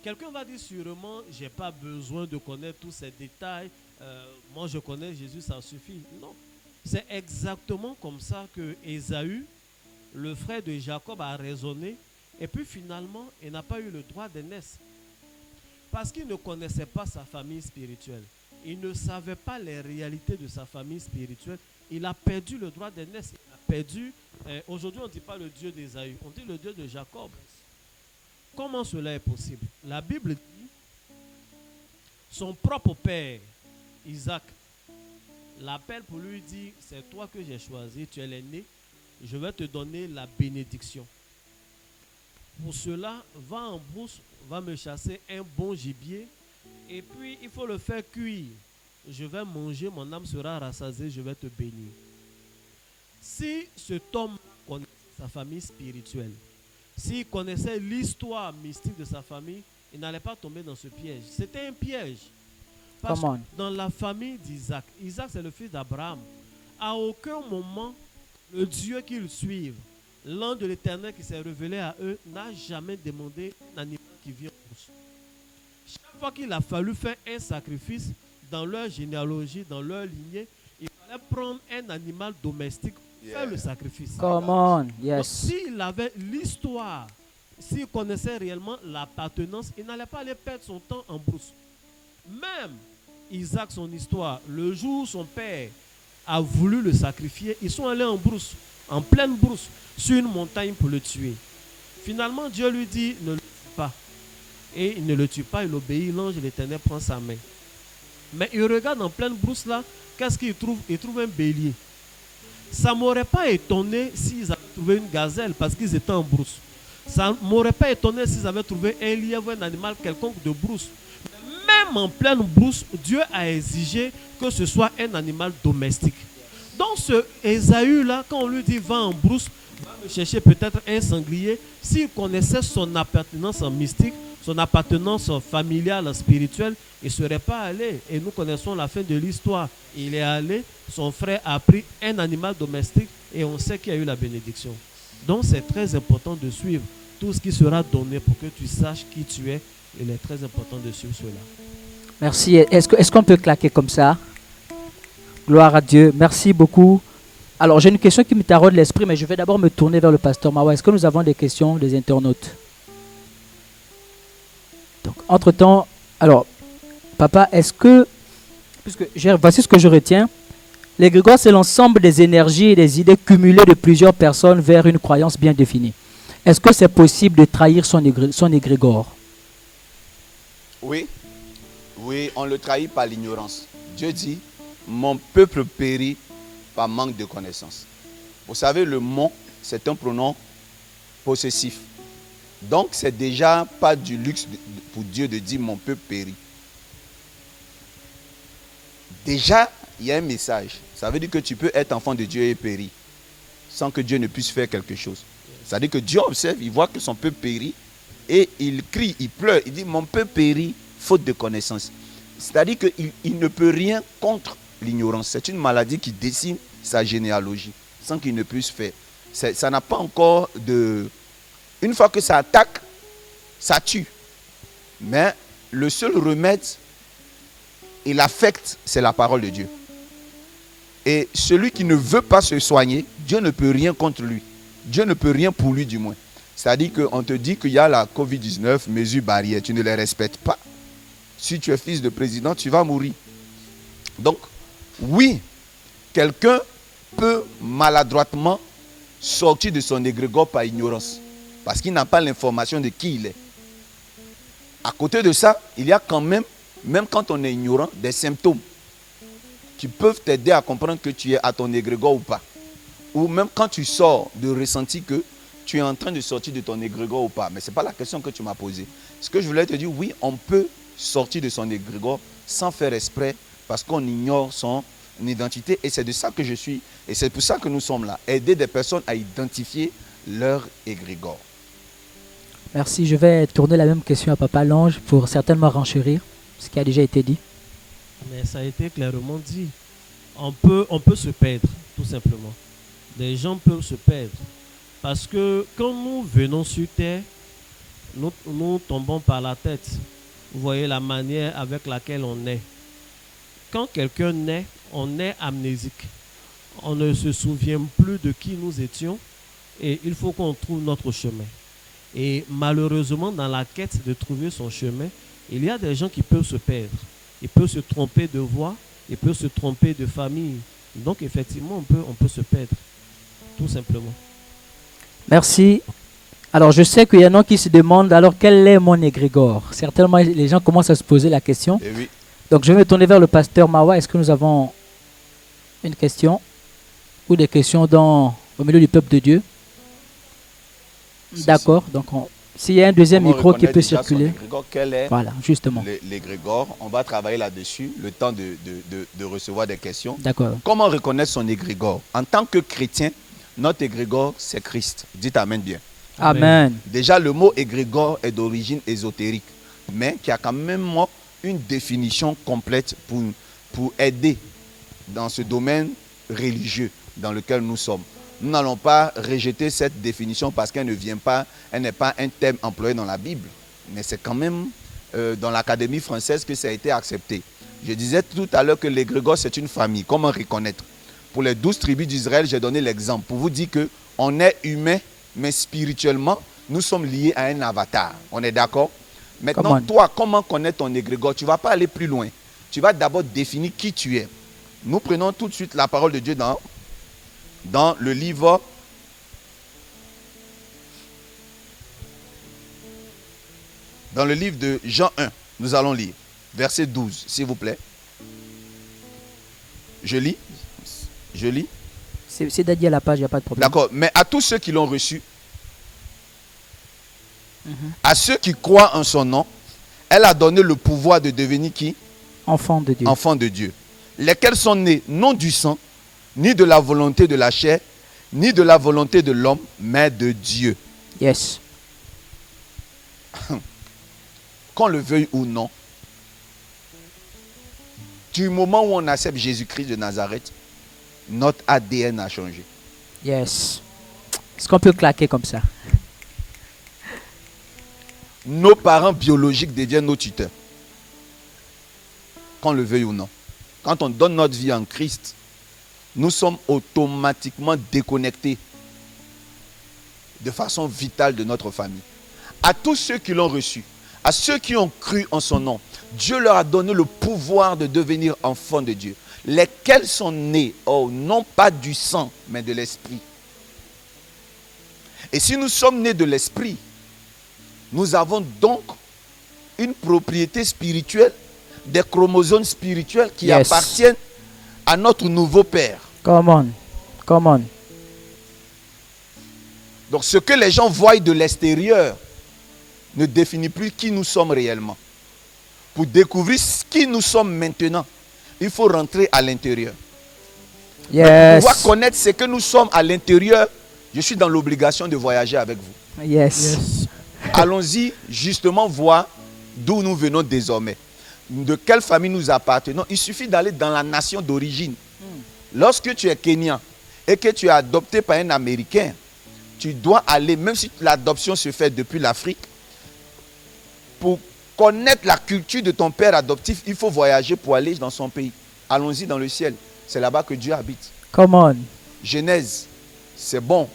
quelqu'un va dire sûrement, je n'ai pas besoin de connaître tous ces détails, moi je connais Jésus, ça suffit. Non, c'est exactement comme ça que Ésaü, le frère de Jacob, a raisonné, et puis finalement, il n'a pas eu le droit d'aînesse. Parce qu'il ne connaissait pas sa famille spirituelle. Il ne savait pas les réalités de sa famille spirituelle. Il a perdu le droit d'aînesse. Il a perdu. Aujourd'hui, on ne dit pas le Dieu d'Ésaü, on dit le Dieu de Jacob. Comment cela est possible? La Bible dit son propre père, Isaac, l'appelle pour lui dire, c'est toi que j'ai choisi, tu es l'aîné, je vais te donner la bénédiction. Pour cela, va en brousse, va me chasser un bon gibier, et puis il faut le faire cuire. Je vais manger, mon âme sera rassasiée, je vais te bénir. Si cet homme connaissait sa famille spirituelle, s'il connaissait l'histoire mystique de sa famille, il n'allait pas tomber dans ce piège. C'était un piège. Parce que dans la famille d'Isaac, Isaac c'est le fils d'Abraham. À aucun moment, le Dieu qu'ils suivent, l'ange de l'Éternel qui s'est révélé à eux, n'a jamais demandé un animal qui vit en brousse. Chaque fois qu'il a fallu faire un sacrifice dans leur généalogie, dans leur lignée, il fallait prendre un animal domestique pour faire le sacrifice. Come on, yes. Donc, s'il avait l'histoire, s'il connaissait réellement l'appartenance, il n'allait pas aller perdre son temps en brousse. Même Isaac, son histoire, le jour où son père a voulu le sacrifier, ils sont allés en brousse, en pleine brousse, sur une montagne pour le tuer. Finalement, Dieu lui dit, ne le tue pas. Et il ne le tue pas, il obéit, l'ange de l'Éternel prend sa main. Mais il regarde en pleine brousse là, qu'est-ce qu'il trouve? Il trouve un bélier. Ça ne m'aurait pas étonné s'ils avaient trouvé une gazelle parce qu'ils étaient en brousse. Ça ne m'aurait pas étonné s'ils avaient trouvé un lièvre, un animal quelconque de brousse. Même en pleine brousse, Dieu a exigé que ce soit un animal domestique. Donc ce Ésaü là, quand on lui dit va en brousse, va me chercher peut-être un sanglier, s'il connaissait son appartenance en mystique, son appartenance familiale, spirituelle, il ne serait pas allé. Et nous connaissons la fin de l'histoire. Il est allé, son frère a pris un animal domestique et on sait qu'il y a eu la bénédiction. Donc c'est très important de suivre tout ce qui sera donné pour que tu saches qui tu es. Il est très important de suivre cela. Merci. Est-ce qu'on peut claquer comme ça? Gloire à Dieu. Merci beaucoup. Alors j'ai une question qui me taraude l'esprit, mais je vais d'abord me tourner vers le pasteur Mawa. Est-ce que nous avons des questions des internautes? Donc, entre-temps, alors, papa, est-ce que, voici ce que je retiens, l'égrégore, c'est l'ensemble des énergies et des idées cumulées de plusieurs personnes vers une croyance bien définie. Est-ce que c'est possible de trahir son égrégore? Oui, on le trahit par l'ignorance. Dieu dit, mon peuple périt par manque de connaissance. Vous savez, le mon, c'est un pronom possessif. Donc, c'est déjà pas du luxe pour Dieu de dire mon peuple périt. Déjà, il y a un message. Ça veut dire que tu peux être enfant de Dieu et périr sans que Dieu ne puisse faire quelque chose. Ça veut dire que Dieu observe, il voit que son peuple périt et il crie, il pleure. Il dit mon peuple périt faute de connaissance. C'est-à-dire qu'il ne peut rien contre l'ignorance. C'est une maladie qui décime sa généalogie sans qu'il ne puisse faire. Ça n'a pas encore de... Une fois que ça attaque, ça tue. Mais le seul remède, il affecte, c'est la parole de Dieu. Et celui qui ne veut pas se soigner, Dieu ne peut rien contre lui. Dieu ne peut rien pour lui du moins. C'est-à-dire qu'on te dit qu'il y a la Covid-19, mesures barrières, tu ne les respectes pas. Si tu es fils de président, tu vas mourir. Donc, oui, quelqu'un peut maladroitement sortir de son égrégore par ignorance. Parce qu'il n'a pas l'information de qui il est. À côté de ça, il y a quand même quand on est ignorant, des symptômes qui peuvent t'aider à comprendre que tu es à ton égrégore ou pas. Ou même quand tu sors de ressentir que tu es en train de sortir de ton égrégore ou pas. Mais ce n'est pas la question que tu m'as posée. Ce que je voulais te dire, oui, on peut sortir de son égrégore sans faire exprès parce qu'on ignore son identité. Et c'est de ça que je suis. Et c'est pour ça que nous sommes là. Aider des personnes à identifier leur égrégore. Merci. Je vais tourner la même question à Papa Lange pour certainement renchérir ce qui a déjà été dit. Mais ça a été clairement dit. On peut se perdre, tout simplement. Des gens peuvent se perdre. Parce que quand nous venons sur terre, nous tombons par la tête. Vous voyez la manière avec laquelle on est. Quand quelqu'un naît, on est amnésique. On ne se souvient plus de qui nous étions et il faut qu'on trouve notre chemin. Et malheureusement, dans la quête de trouver son chemin, il y a des gens qui peuvent se perdre. Ils peuvent se tromper de voie, ils peuvent se tromper de famille. Donc effectivement, on peut se perdre, tout simplement. Merci. Alors, je sais qu'il y en a qui se demandent, alors quel est mon égrégore? Certainement, les gens commencent à se poser la question. Et oui. Donc, je vais me tourner vers le pasteur Mawa. Est-ce que nous avons une question ou des questions au milieu du peuple de Dieu? D'accord. Donc, s'il y a un deuxième Comment micro qui reconnaître peut déjà son circuler. égrégore? Quel est Voilà, justement. l'égrégore? On va travailler là-dessus, le temps de recevoir des questions. D'accord. Comment reconnaître son égrégore? En tant que chrétien, notre égrégore, c'est Christ. Dites Amen bien. Amen. Déjà, le mot égrégore est d'origine ésotérique, mais qui a quand même une définition complète pour aider dans ce domaine religieux dans lequel nous sommes. Nous n'allons pas rejeter cette définition parce qu'elle n'est pas un thème employé dans la Bible, mais c'est quand même dans l'Académie française que ça a été accepté. Je disais tout à l'heure que l'égrégore, c'est une famille. Comment reconnaître? Pour les 12 tribus d'Israël, j'ai donné l'exemple pour vous dire qu'on est humain, mais spirituellement, nous sommes liés à un avatar. On est d'accord? Maintenant, toi, comment connaître ton égrégore? Tu ne vas pas aller plus loin. Tu vas d'abord définir qui tu es. Nous prenons tout de suite la parole de Dieu dans le livre de Jean 1. Nous allons lire. Verset 12, s'il vous plaît. Je lis. C'est dédié à la page, il n'y a pas de problème. D'accord, mais à tous ceux qui l'ont reçu, à ceux qui croient en son nom, elle a donné le pouvoir de devenir qui? Enfants de Dieu. Enfants de Dieu. Lesquels sont nés non du sang, ni de la volonté de la chair, ni de la volonté de l'homme, mais de Dieu. Yes. Qu'on le veuille ou non, du moment où on accepte Jésus-Christ de Nazareth, notre ADN a changé. Yes. Est-ce qu'on peut claquer comme ça? Nos parents biologiques deviennent nos tuteurs. Qu'on le veuille ou non. Quand on donne notre vie en Christ, nous sommes automatiquement déconnectés de façon vitale de notre famille. À tous ceux qui l'ont reçu, à ceux qui ont cru en son nom, Dieu leur a donné le pouvoir de devenir enfants de Dieu. Lesquels sont nés, non pas du sang, mais de l'esprit. Et si nous sommes nés de l'esprit, nous avons donc une propriété spirituelle, des chromosomes spirituels qui appartiennent à notre nouveau père. Come on. Donc ce que les gens voient de l'extérieur ne définit plus qui nous sommes réellement. Pour découvrir qui nous sommes maintenant, il faut rentrer à l'intérieur. Yes. Pour pouvoir connaître ce que nous sommes à l'intérieur, je suis dans l'obligation de voyager avec vous. Yes. Allons-y justement voir d'où nous venons désormais, de quelle famille nous appartenons, il suffit d'aller dans la nation d'origine. Lorsque tu es Kenyan et que tu es adopté par un Américain, tu dois aller, même si l'adoption se fait depuis l'Afrique, pour connaître la culture de ton père adoptif, il faut voyager pour aller dans son pays. Allons-y dans le ciel. C'est là-bas que Dieu habite. Come on. Genèse, c'est bon,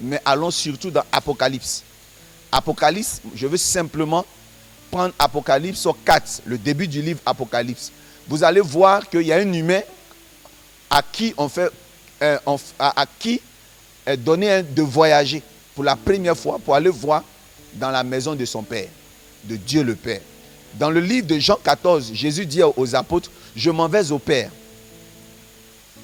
mais allons surtout dans Apocalypse. Apocalypse, je veux simplement prendre Apocalypse 4, le début du livre Apocalypse. Vous allez voir qu'il y a un humain à qui à qui est donné de voyager pour la première fois pour aller voir dans la maison de son Père, de Dieu le Père. Dans le livre de Jean 14, Jésus dit aux apôtres, je m'en vais au Père.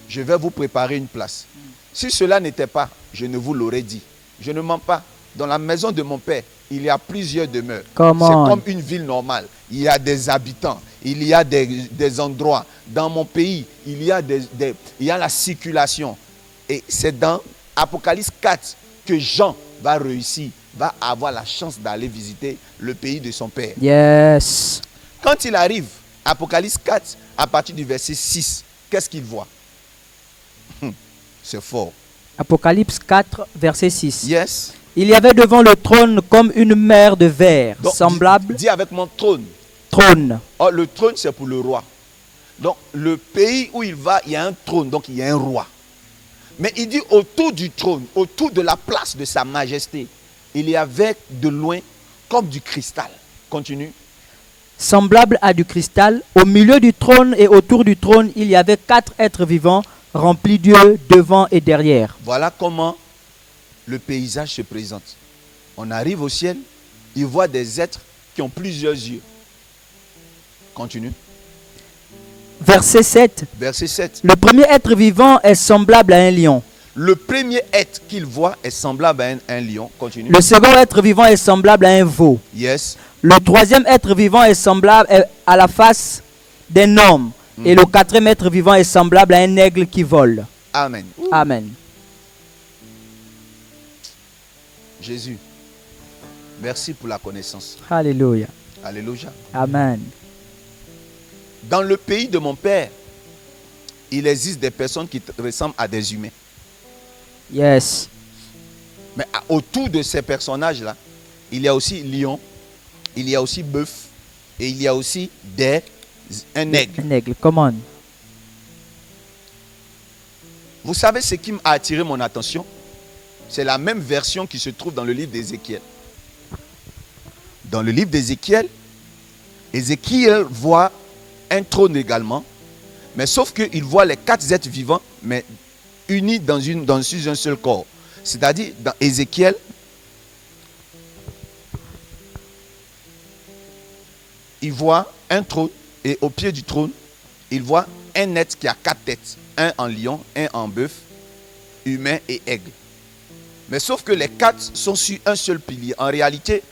Je vais vous préparer une place. Si cela n'était pas, je ne vous l'aurais dit. Je ne mens pas. Dans la maison de mon Père, il y a plusieurs demeures. C'est comme une ville normale. Il y a des habitants. Il y a des endroits. Dans mon pays, il y a la circulation. Et c'est dans Apocalypse 4 que Jean va réussir, va avoir la chance d'aller visiter le pays de son Père. Yes. Quand il arrive, Apocalypse 4, à partir du verset 6, qu'est-ce qu'il voit? C'est fort. Apocalypse 4, verset 6. Yes. Il y avait devant le trône comme une mer de verre, Donc, semblable. Dis avec mon trône. Trône. Oh, le trône, c'est pour le roi. Donc, le pays où il va, il y a un trône, donc il y a un roi. Mais il dit autour du trône, autour de la place de sa majesté, il y avait de loin comme du cristal. Continue. Semblable à du cristal. Au milieu du trône et autour du trône, il y avait 4 êtres vivants remplis d'yeux devant et derrière. Voilà comment le paysage se présente. On arrive au ciel, il voit des êtres qui ont plusieurs yeux. Continue. Verset 7. Verset 7. Le premier être vivant est semblable à un lion. Le premier être qu'il voit est semblable à un lion. Continue. Le second être vivant est semblable à un veau. Yes. Le troisième être vivant est semblable à la face d'un homme. Et le quatrième être vivant est semblable à un aigle qui vole. Amen. Amen. Jésus, merci pour la connaissance. Alléluia. Alléluia. Amen. Dans le pays de mon père, il existe des personnes qui ressemblent à des humains. Yes. Mais autour de ces personnages-là, il y a aussi lion, il y a aussi bœuf et il y a aussi un aigle. Un aigle, come on. Vous savez ce qui m'a attiré mon attention? C'est la même version qui se trouve dans le livre d'Ézéchiel. Dans le livre d'Ézéchiel, Ézéchiel voit un trône également, mais sauf qu'il voit les 4 êtres vivants, mais unis dans un seul corps. C'est-à-dire, dans Ézéchiel, il voit un trône, et au pied du trône, il voit un être qui a 4 têtes. Un en lion, un en bœuf, humain et aigle. Mais sauf que les 4 sont sur un seul pilier. En réalité,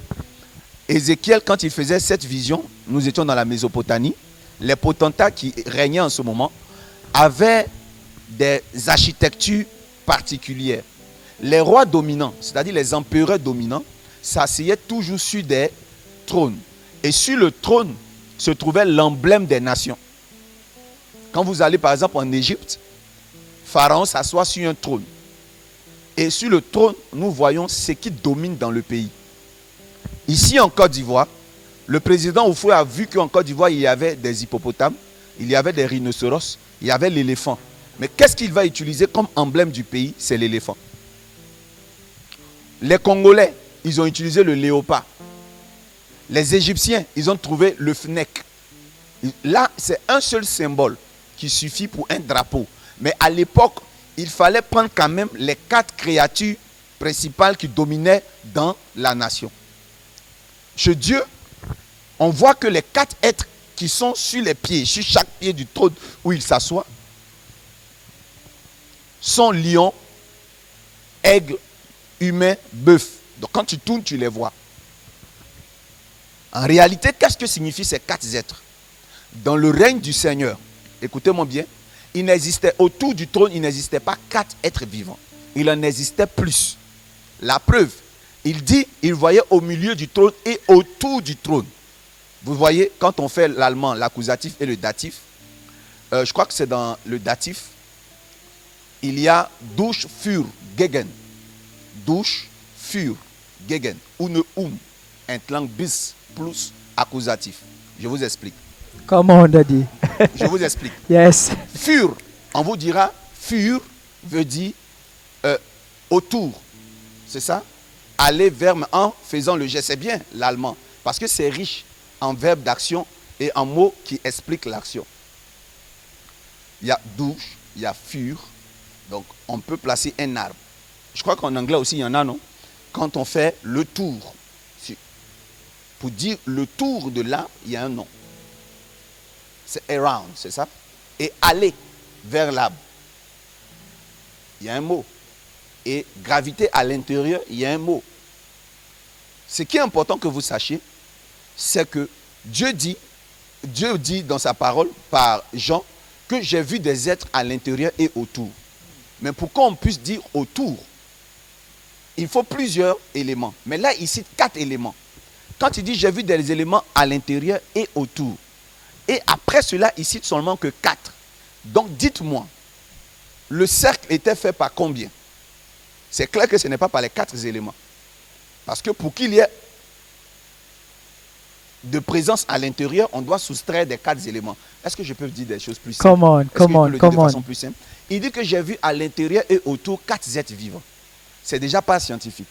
Ézéchiel, quand il faisait cette vision, nous étions dans la Mésopotamie, les potentats qui régnaient en ce moment avaient des architectures particulières. Les rois dominants, c'est-à-dire les empereurs dominants, s'asseyaient toujours sur des trônes. Et sur le trône se trouvait l'emblème des nations. Quand vous allez par exemple en Égypte, Pharaon s'assoit sur un trône. Et sur le trône, nous voyons ce qui domine dans le pays. Ici en Côte d'Ivoire, le président Oufoué a vu qu'en Côte d'Ivoire, il y avait des hippopotames, il y avait des rhinocéros, il y avait l'éléphant. Mais qu'est-ce qu'il va utiliser comme emblème du pays? C'est l'éléphant. Les Congolais, ils ont utilisé le léopard. Les Égyptiens, ils ont trouvé le fennec. Là, c'est un seul symbole qui suffit pour un drapeau. Mais à l'époque, il fallait prendre quand même les 4 créatures principales qui dominaient dans la nation. Chez Dieu, on voit que les 4 êtres qui sont sur les pieds, sur chaque pied du trône où il s'assoit, sont lion, aigle, humain, bœuf. Donc quand tu tournes, tu les vois. En réalité, qu'est-ce que signifient ces 4 êtres? Dans le règne du Seigneur, écoutez-moi bien, il n'existait autour du trône, il n'existait pas 4 êtres vivants. Il en existait plus. La preuve, il dit, il voyait au milieu du trône et autour du trône Vous voyez, quand on fait l'allemand, l'accusatif et le datif, je crois que c'est dans le datif, il y a douche, für, gegen. Douche, für, gegen. Une, entlang bis, plus, accusatif. Je vous explique. Comment on a dit? Je vous explique. Yes. Für, on vous dira, für veut dire autour. C'est ça? Aller vers, en faisant le geste. C'est bien l'allemand. Parce que c'est riche en verbes d'action et en mots qui expliquent l'action. Il y a douche, il y a für. Donc, on peut placer un arbre. Je crois qu'en anglais aussi, il y en a, non? Quand on fait le tour. Pour dire le tour de l'arbre, il y a un nom. C'est around, c'est ça? Et aller vers l'arbre. Il y a un mot. Et gravité à l'intérieur, il y a un mot. Ce qui est important que vous sachiez, c'est que Dieu dit dans sa parole par Jean que j'ai vu des êtres à l'intérieur et autour. Mais pour qu'on puisse dire autour, il faut plusieurs éléments. Mais là, il cite 4 éléments. Quand il dit j'ai vu des éléments à l'intérieur et autour. Et après cela, il cite seulement que 4. Donc dites-moi, le cercle était fait par combien? C'est clair que ce n'est pas par les 4 éléments. Parce que pour qu'il y ait de présence à l'intérieur, on doit soustraire des 4 éléments. Est-ce que je peux dire des choses plus simples? Come on. De façon plus simple. Il dit que j'ai vu à l'intérieur et autour 4 êtres vivants. C'est déjà pas scientifique.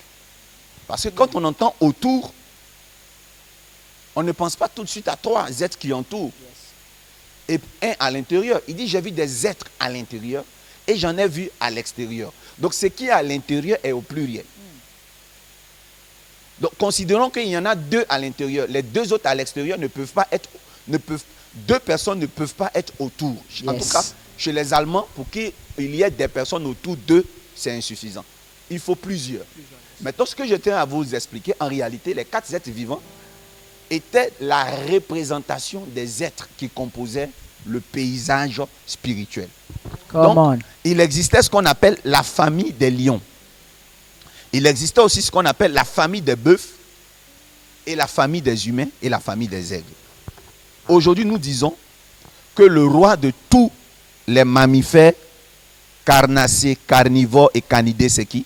Parce que quand on entend autour, on ne pense pas tout de suite à 3 êtres qui entourent. Et un à l'intérieur. Il dit j'ai vu des êtres à l'intérieur et j'en ai vu à l'extérieur. Donc ce qui est à l'intérieur est au pluriel. Donc considérons qu'il y en a 2 à l'intérieur. Les 2 autres à l'extérieur ne peuvent pas être, 2 personnes ne peuvent pas être autour. En tout cas, chez les Allemands, pour qu'il y ait des personnes autour d'eux, c'est insuffisant. Il faut plusieurs. Maintenant, ce que je tiens à vous expliquer, en réalité, les 4 êtres vivants étaient la représentation des êtres qui composaient le paysage spirituel. Donc, il existait ce qu'on appelle la famille des lions. Il existait aussi ce qu'on appelle la famille des bœufs et la famille des humains et la famille des aigles. Aujourd'hui, nous disons que le roi de tous les mammifères carnacés, carnivores et canidés, c'est qui?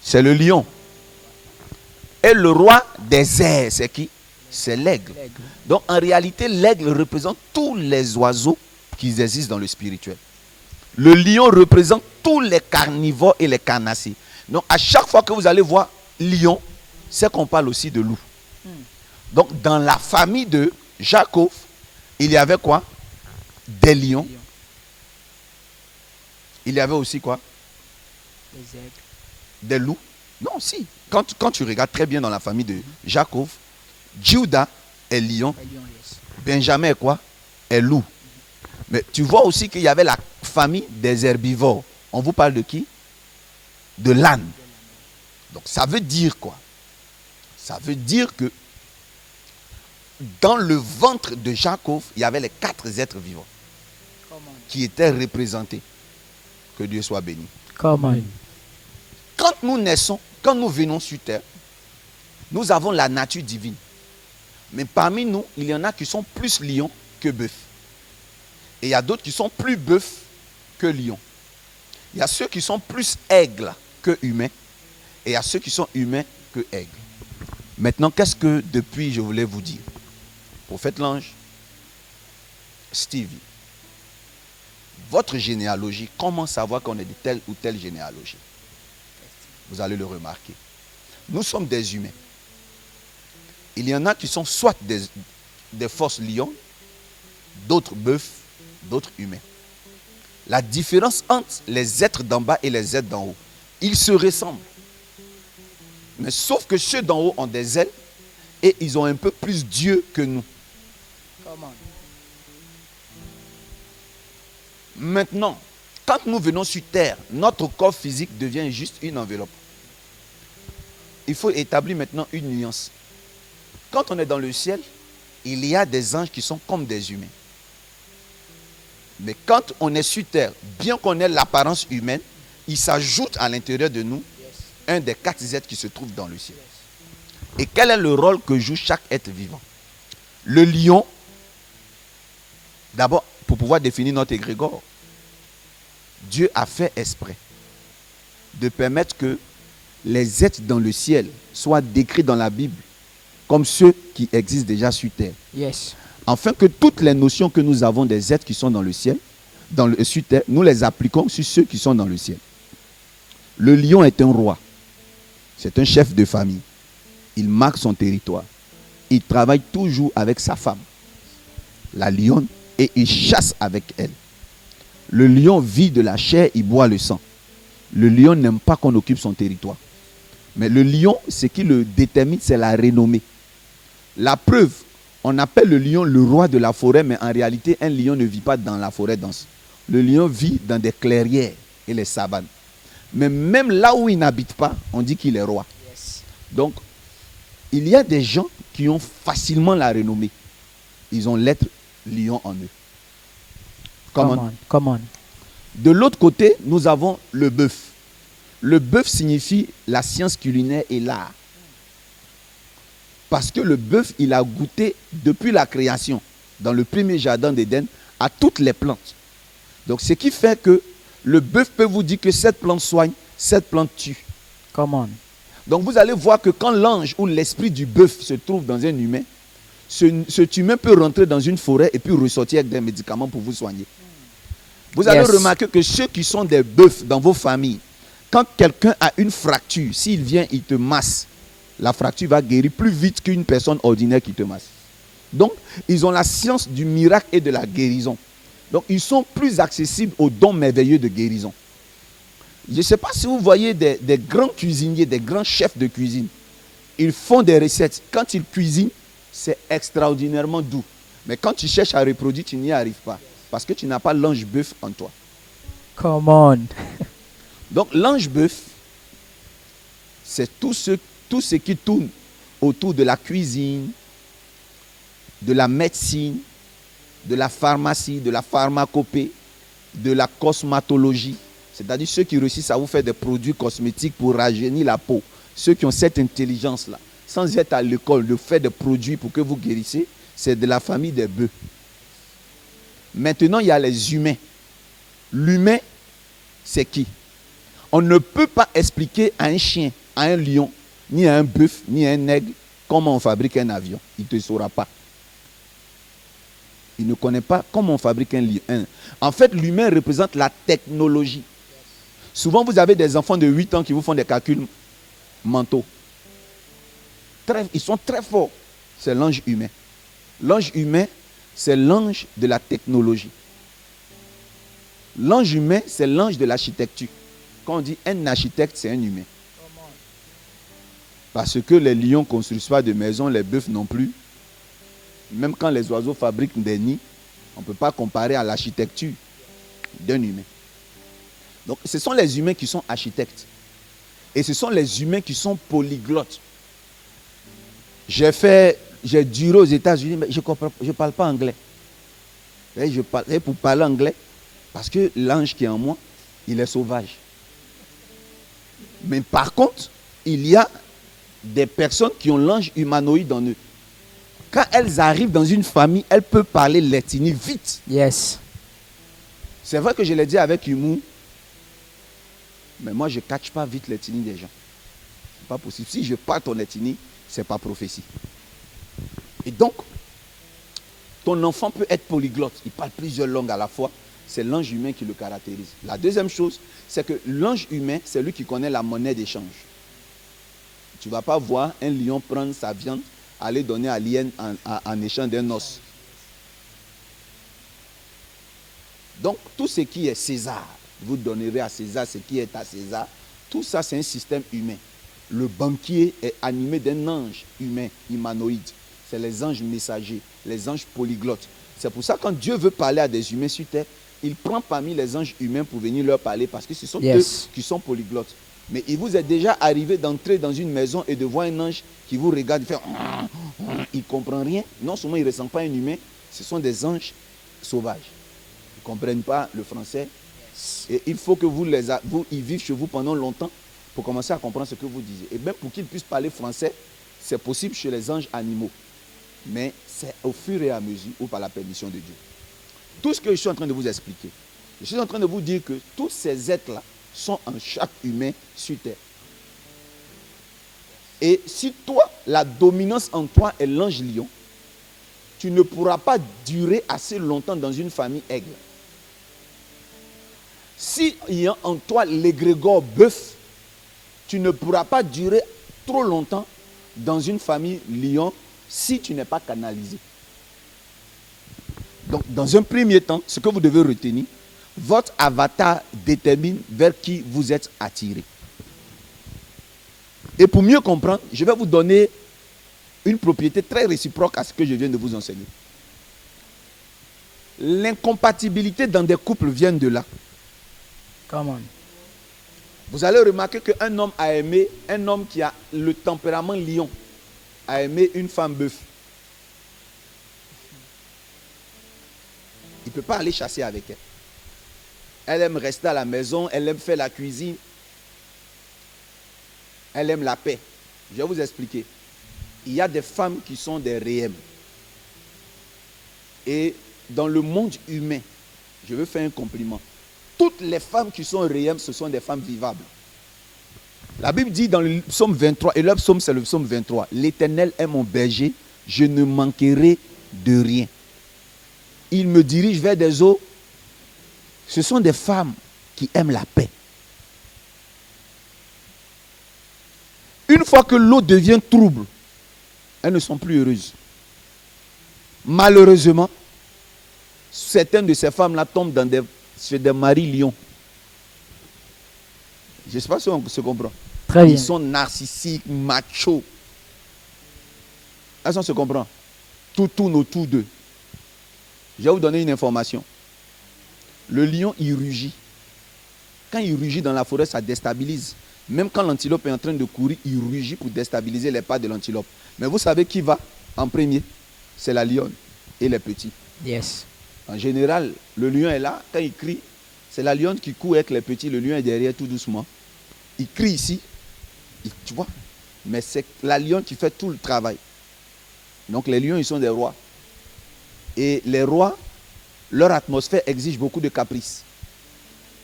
C'est le lion. Et le roi des airs, c'est qui? C'est l'aigle. Donc en réalité, l'aigle représente tous les oiseaux qui existent dans le spirituel. Le lion représente tous les carnivores et les carnacés. Donc à chaque fois que vous allez voir lion, c'est qu'on parle aussi de loup. Donc dans la famille de Jacob, il y avait quoi? Des lions. Il y avait aussi quoi? Les aigles. Des loups. Non, si. Quand tu regardes très bien dans la famille de Jacob, Judas est lion. Benjamin est quoi? Est loup. Mais tu vois aussi qu'il y avait la famille des herbivores. On vous parle de qui? De l'âne. Donc ça veut dire quoi? Ça veut dire que dans le ventre de Jacob, il y avait les 4 êtres vivants qui étaient représentés. Que Dieu soit béni. Comment? Quand nous naissons, quand nous venons sur terre, nous avons la nature divine. Mais parmi nous, il y en a qui sont plus lions que bœufs. Et il y a d'autres qui sont plus bœufs que lions. Il y a ceux qui sont plus aigles que humains. Et il y a ceux qui sont humains que aigles. Maintenant, qu'est-ce que depuis je voulais vous dire? Prophète l'ange, Stevie, votre généalogie, comment savoir qu'on est de telle ou telle généalogie? Vous allez le remarquer. Nous sommes des humains. Il y en a qui sont soit des forces lions, d'autres bœufs, d'autres humains. La différence entre les êtres d'en bas et les êtres d'en haut, ils se ressemblent. Mais sauf que ceux d'en haut ont des ailes et ils ont un peu plus Dieu que nous. Maintenant, quand nous venons sur terre, notre corps physique devient juste une enveloppe. Il faut établir maintenant une nuance. Quand on est dans le ciel, il y a des anges qui sont comme des humains. Mais quand on est sur terre, bien qu'on ait l'apparence humaine, il s'ajoute à l'intérieur de nous un des 4 êtres qui se trouvent dans le ciel. Et quel est le rôle que joue chaque être vivant? Le lion, d'abord, pour pouvoir définir notre égrégore, Dieu a fait exprès de permettre que les êtres dans le ciel soient décrits dans la Bible comme ceux qui existent déjà sur terre. Yes. Afin que toutes les notions que nous avons des êtres qui sont dans le ciel, sur terre, nous les appliquons sur ceux qui sont dans le ciel. Le lion est un roi. C'est un chef de famille. Il marque son territoire. Il travaille toujours avec sa femme, la lionne, et il chasse avec elle. Le lion vit de la chair, il boit le sang. Le lion n'aime pas qu'on occupe son territoire. Mais le lion, ce qui le détermine, c'est la renommée. La preuve, on appelle le lion le roi de la forêt, mais en réalité, un lion ne vit pas dans la forêt dense. Le lion vit dans des clairières et les savanes. Mais même là où il n'habite pas, on dit qu'il est roi. Yes. Donc, il y a des gens qui ont facilement la renommée. Ils ont l'être lion en eux. Come on. De l'autre côté, nous avons le bœuf. Le bœuf signifie la science culinaire et l'art. Parce que le bœuf, il a goûté depuis la création, dans le premier jardin d'Éden, à toutes les plantes. Donc, ce qui fait que le bœuf peut vous dire que cette plante soigne, cette plante tue. Come on. Donc, vous allez voir que quand l'ange ou l'esprit du bœuf se trouve dans un humain, cet humain peut rentrer dans une forêt et puis ressortir avec des médicaments pour vous soigner. Vous allez remarquer que ceux qui sont des bœufs dans vos familles, quand quelqu'un a une fracture, s'il vient, il te masse, la fracture va guérir plus vite qu'une personne ordinaire qui te masse. Donc, ils ont la science du miracle et de la guérison. Donc, ils sont plus accessibles aux dons merveilleux de guérison. Je ne sais pas si vous voyez des grands cuisiniers, des grands chefs de cuisine. Ils font des recettes. Quand ils cuisinent, c'est extraordinairement doux. Mais quand tu cherches à reproduire, tu n'y arrives pas. Parce que tu n'as pas l'ange bœuf en toi. Come on. Donc l'ange bœuf, c'est tout ce qui tourne autour de la cuisine, de la médecine, de la pharmacie, de la pharmacopée, de la cosmétologie. C'est-à-dire ceux qui réussissent à vous faire des produits cosmétiques pour rajeunir la peau. Ceux qui ont cette intelligence-là, sans être à l'école, de faire des produits pour que vous guérissez, c'est de la famille des bœufs. Maintenant, il y a les humains. L'humain, c'est qui? On ne peut pas expliquer à un chien, à un lion, ni à un bœuf, ni à un aigle, comment on fabrique un avion. Il ne te saura pas. Il ne connaît pas comment on fabrique un lion. En fait, l'humain représente la technologie. Souvent, vous avez des enfants de 8 ans qui vous font des calculs mentaux. Ils sont très forts. C'est l'ange humain. L'ange humain, c'est l'ange de la technologie. L'ange humain, c'est l'ange de l'architecture. Quand on dit un architecte, c'est un humain. Parce que les lions ne construisent pas de maisons, les bœufs non plus. Même quand les oiseaux fabriquent des nids, on ne peut pas comparer à l'architecture d'un humain. Donc, ce sont les humains qui sont architectes. Et ce sont les humains qui sont polyglottes. J'ai duré aux États-Unis, mais je ne parle pas anglais. Et pour parler anglais, parce que l'ange qui est en moi, il est sauvage. Mais par contre, il y a des personnes qui ont l'ange humanoïde en eux. Quand elles arrivent dans une famille, elles peuvent parler letini vite. Yes. C'est vrai que je l'ai dit avec humour, mais moi je ne catch pas vite letini des gens. C'est pas possible. Si je parle ton letini, ce n'est pas prophétie. Et donc, ton enfant peut être polyglotte. Il parle plusieurs langues à la fois. C'est l'ange humain qui le caractérise. La deuxième chose, c'est que l'ange humain, c'est lui qui connaît la monnaie d'échange. Tu ne vas pas voir un lion prendre sa viande, aller donner à l'hyène en échange d'un os. Donc, tout ce qui est César, vous donnerez à César ce qui est à César. Tout ça, c'est un système humain. Le banquier est animé d'un ange humain, humanoïde. C'est les anges messagers, les anges polyglottes. C'est pour ça que quand Dieu veut parler à des humains sur terre, il prend parmi les anges humains pour venir leur parler parce que ce sont eux qui sont polyglottes. Mais il vous est déjà arrivé d'entrer dans une maison et de voir un ange qui vous regarde et fait il ne comprend rien. Non seulement il ne ressent pas un humain, ce sont des anges sauvages. Ils ne comprennent pas le français. Et il faut que ils vivent chez vous pendant longtemps pour commencer à comprendre ce que vous disiez. Et même pour qu'ils puissent parler français, c'est possible chez les anges animaux. mais c'est au fur et à mesure ou par la permission de Dieu. Tout ce que je suis en train de vous expliquer, je suis en train de vous dire que tous ces êtres-là sont en chaque humain sur terre. Et si toi, la dominance en toi est l'ange lion, tu ne pourras pas durer assez longtemps dans une famille aigle. Si il y a en toi l'égrégore bœuf, tu ne pourras pas durer trop longtemps dans une famille lion si tu n'es pas canalisé. Donc, dans un premier temps, ce que vous devez retenir, votre avatar détermine vers qui vous êtes attiré. Et pour mieux comprendre, je vais vous donner une propriété très réciproque à ce que je viens de vous enseigner. L'incompatibilité dans des couples vient de là. Come on. Vous allez remarquer qu'un homme a aimé, un homme qui a le tempérament lion, a aimé une femme bœuf. Il ne peut pas aller chasser avec elle. Elle aime rester à la maison, elle aime faire la cuisine. Elle aime la paix. Je vais vous expliquer. Il y a des femmes qui sont des réèmes. Et dans le monde humain, je veux faire un compliment. Toutes les femmes qui sont réèmes, ce sont des femmes vivables. La Bible dit dans le psaume 23, et le psaume c'est le psaume 23, l'Éternel est mon berger, je ne manquerai de rien. Il me dirige vers des eaux. Ce sont des femmes qui aiment la paix. Une fois que l'eau devient trouble, elles ne sont plus heureuses. Malheureusement, certaines de ces femmes-là tombent chez des maris lions. Je ne sais pas si on se comprend. Très bien. Ils sont narcissiques, machos. Est-ce qu'on se comprend? Tout tourne autour d'eux. Je vais vous donner une information. Le lion, il rugit. Quand il rugit dans la forêt, ça déstabilise. Même quand l'antilope est en train de courir, il rugit pour déstabiliser les pas de l'antilope. Mais vous savez qui va en premier? C'est la lionne et les petits. Yes. En général, le lion est là. Quand il crie, c'est la lionne qui court avec les petits. Le lion est derrière tout doucement. Il crie ici. Tu vois? Mais c'est la lionne qui fait tout le travail. Donc les lions, ils sont des rois. Et les rois, leur atmosphère exige beaucoup de caprices.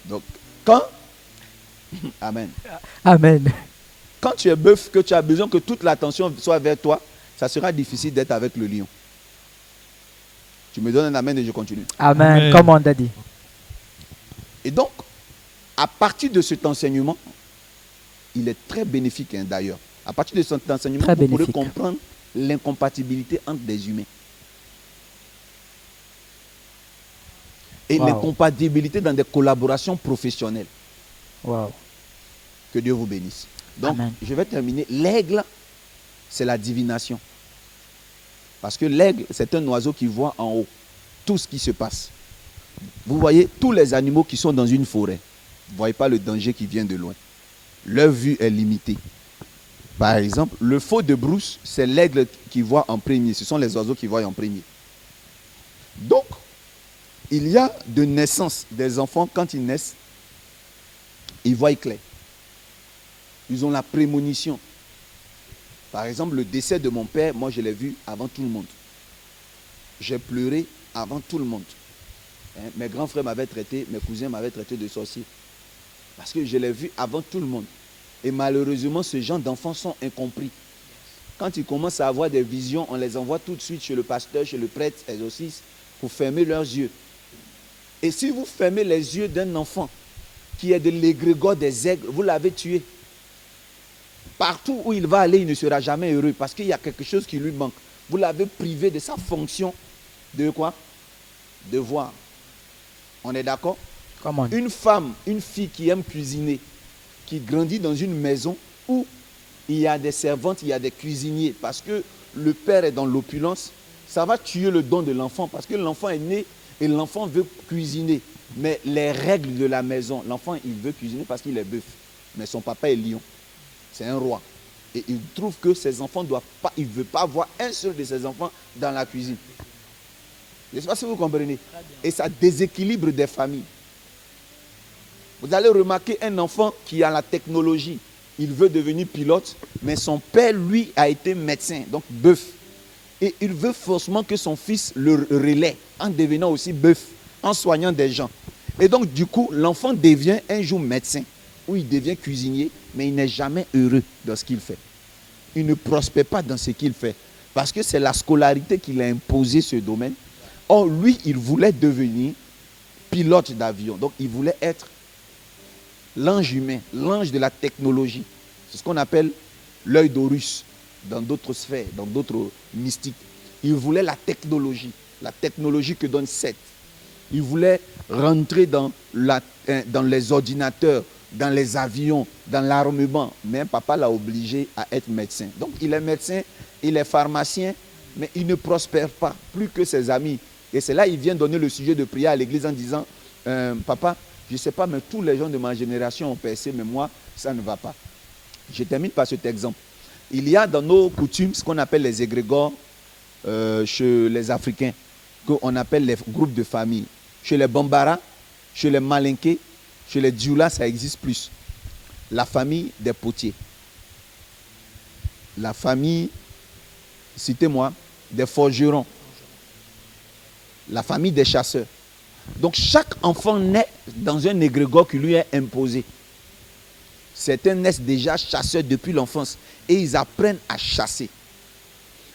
Donc, quand... Amen. Amen. Quand tu es bœuf, que tu as besoin que toute l'attention soit vers toi, ça sera difficile d'être avec le lion. Tu me donnes un amen et je continue. Amen. Amen. Comme on t'a dit. Et donc, à partir de cet enseignement, il est très bénéfique d'ailleurs. À partir de cet enseignement, Très vous pourrez bénéfique. comprendre l'incompatibilité entre des humains. Et Wow. l'incompatibilité dans des collaborations professionnelles. Wow. Que Dieu vous bénisse. Donc, Amen. je vais terminer. L'aigle, c'est la divination. Parce que l'aigle, c'est un oiseau qui voit en haut tout ce qui se passe. Vous voyez, tous les animaux qui sont dans une forêt, vous ne voyez pas le danger qui vient de loin. Leur vue est limitée. Par exemple, le faux de brousse, c'est l'aigle qui voit en premier. Ce sont les oiseaux qui voient en premier. Donc, il y a de naissance des enfants, quand ils naissent, ils voient clair. Ils ont la prémonition. Par exemple, le décès de mon père, moi je l'ai vu avant tout le monde. J'ai pleuré avant tout le monde. Mes grands frères m'avaient traité, mes cousins m'avaient traité de sorcier. Parce que je l'ai vu avant tout le monde. Et malheureusement, ce genre d'enfants sont incompris. Quand ils commencent à avoir des visions, on les envoie tout de suite chez le pasteur, chez le prêtre, exorciste, pour fermer leurs yeux. Et si vous fermez les yeux d'un enfant qui est de l'égrégore des aigles, vous l'avez tué. Partout où il va aller, il ne sera jamais heureux parce qu'il y a quelque chose qui lui manque. Vous l'avez privé de sa fonction de quoi? De voir. On est d'accord? Come on. Une femme, une fille qui aime cuisiner, qui grandit dans une maison où il y a des servantes, il y a des cuisiniers, parce que le père est dans l'opulence, ça va tuer le don de l'enfant parce que l'enfant est né et l'enfant veut cuisiner. Mais les règles de la maison, l'enfant il veut cuisiner parce qu'il est bœuf, mais son papa est lion. C'est un roi. Et il trouve que ses enfants doivent pas, il ne veut pas voir un seul de ses enfants dans la cuisine. Je ne sais pas si vous comprenez. Et ça déséquilibre des familles. Vous allez remarquer un enfant qui a la technologie. Il veut devenir pilote, mais son père, lui, a été médecin, donc bœuf. Et il veut forcément que son fils le relaie en devenant aussi bœuf, en soignant des gens. Et donc, du coup, l'enfant devient un jour médecin, ou il devient cuisinier, mais il n'est jamais heureux dans ce qu'il fait. Il ne prospère pas dans ce qu'il fait, parce que c'est la scolarité qui l'a imposé ce domaine. Or, lui, il voulait devenir pilote d'avion. Donc, il voulait être l'ange humain, l'ange de la technologie. C'est ce qu'on appelle l'œil d'Horus dans d'autres sphères, dans d'autres mystiques. Il voulait la technologie que donne Seth. Il voulait rentrer dans les ordinateurs, dans les avions, dans l'armement. Mais papa l'a obligé à être médecin. Donc il est médecin, il est pharmacien, mais il ne prospère pas plus que ses amis. Et c'est là qu'il vient donner le sujet de prière à l'église en disant, papa, je ne sais pas, mais tous les gens de ma génération ont percé, mais moi, ça ne va pas. Je termine par cet exemple. Il y a dans nos coutumes ce qu'on appelle les égrégores chez les Africains, qu'on appelle les groupes de famille. Chez les Bambara, chez les Malinké, chez les Dioula, ça existe plus. La famille des potiers. La famille, citez-moi, des forgerons. La famille des chasseurs. Donc chaque enfant naît dans un égrégore qui lui est imposé. Certains naissent déjà chasseurs depuis l'enfance et ils apprennent à chasser.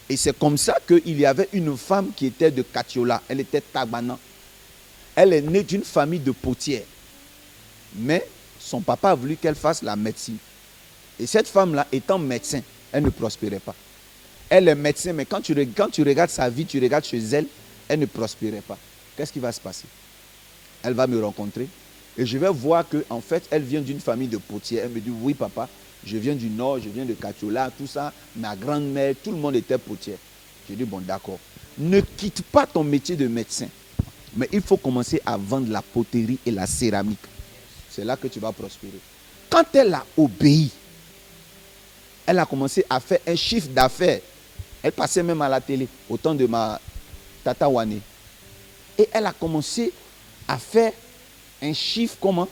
Et c'est comme ça qu'il y avait une femme qui était de Katiola, elle était Tabana. Elle est née d'une famille de potières. Mais son papa a voulu qu'elle fasse la médecine. Et cette femme-là, étant médecin, elle ne prospérait pas. Elle est médecin, mais quand tu regardes sa vie, tu regardes chez elle, elle ne prospérait pas. Qu'est-ce qui va se passer? Elle va me rencontrer et je vais voir qu'en fait, elle vient d'une famille de potiers. Elle me dit, oui papa, je viens du nord, je viens de Katiola, tout ça. Ma grand-mère, tout le monde était potier. Je dis, bon d'accord. Ne quitte pas ton métier de médecin. Mais il faut commencer à vendre la poterie et la céramique. C'est là que tu vas prospérer. Quand elle a obéi, elle a commencé à faire un chiffre d'affaires. Elle passait même à la télé, au temps de ma tata Wane. Et elle a commencé à faire un chiffre comment?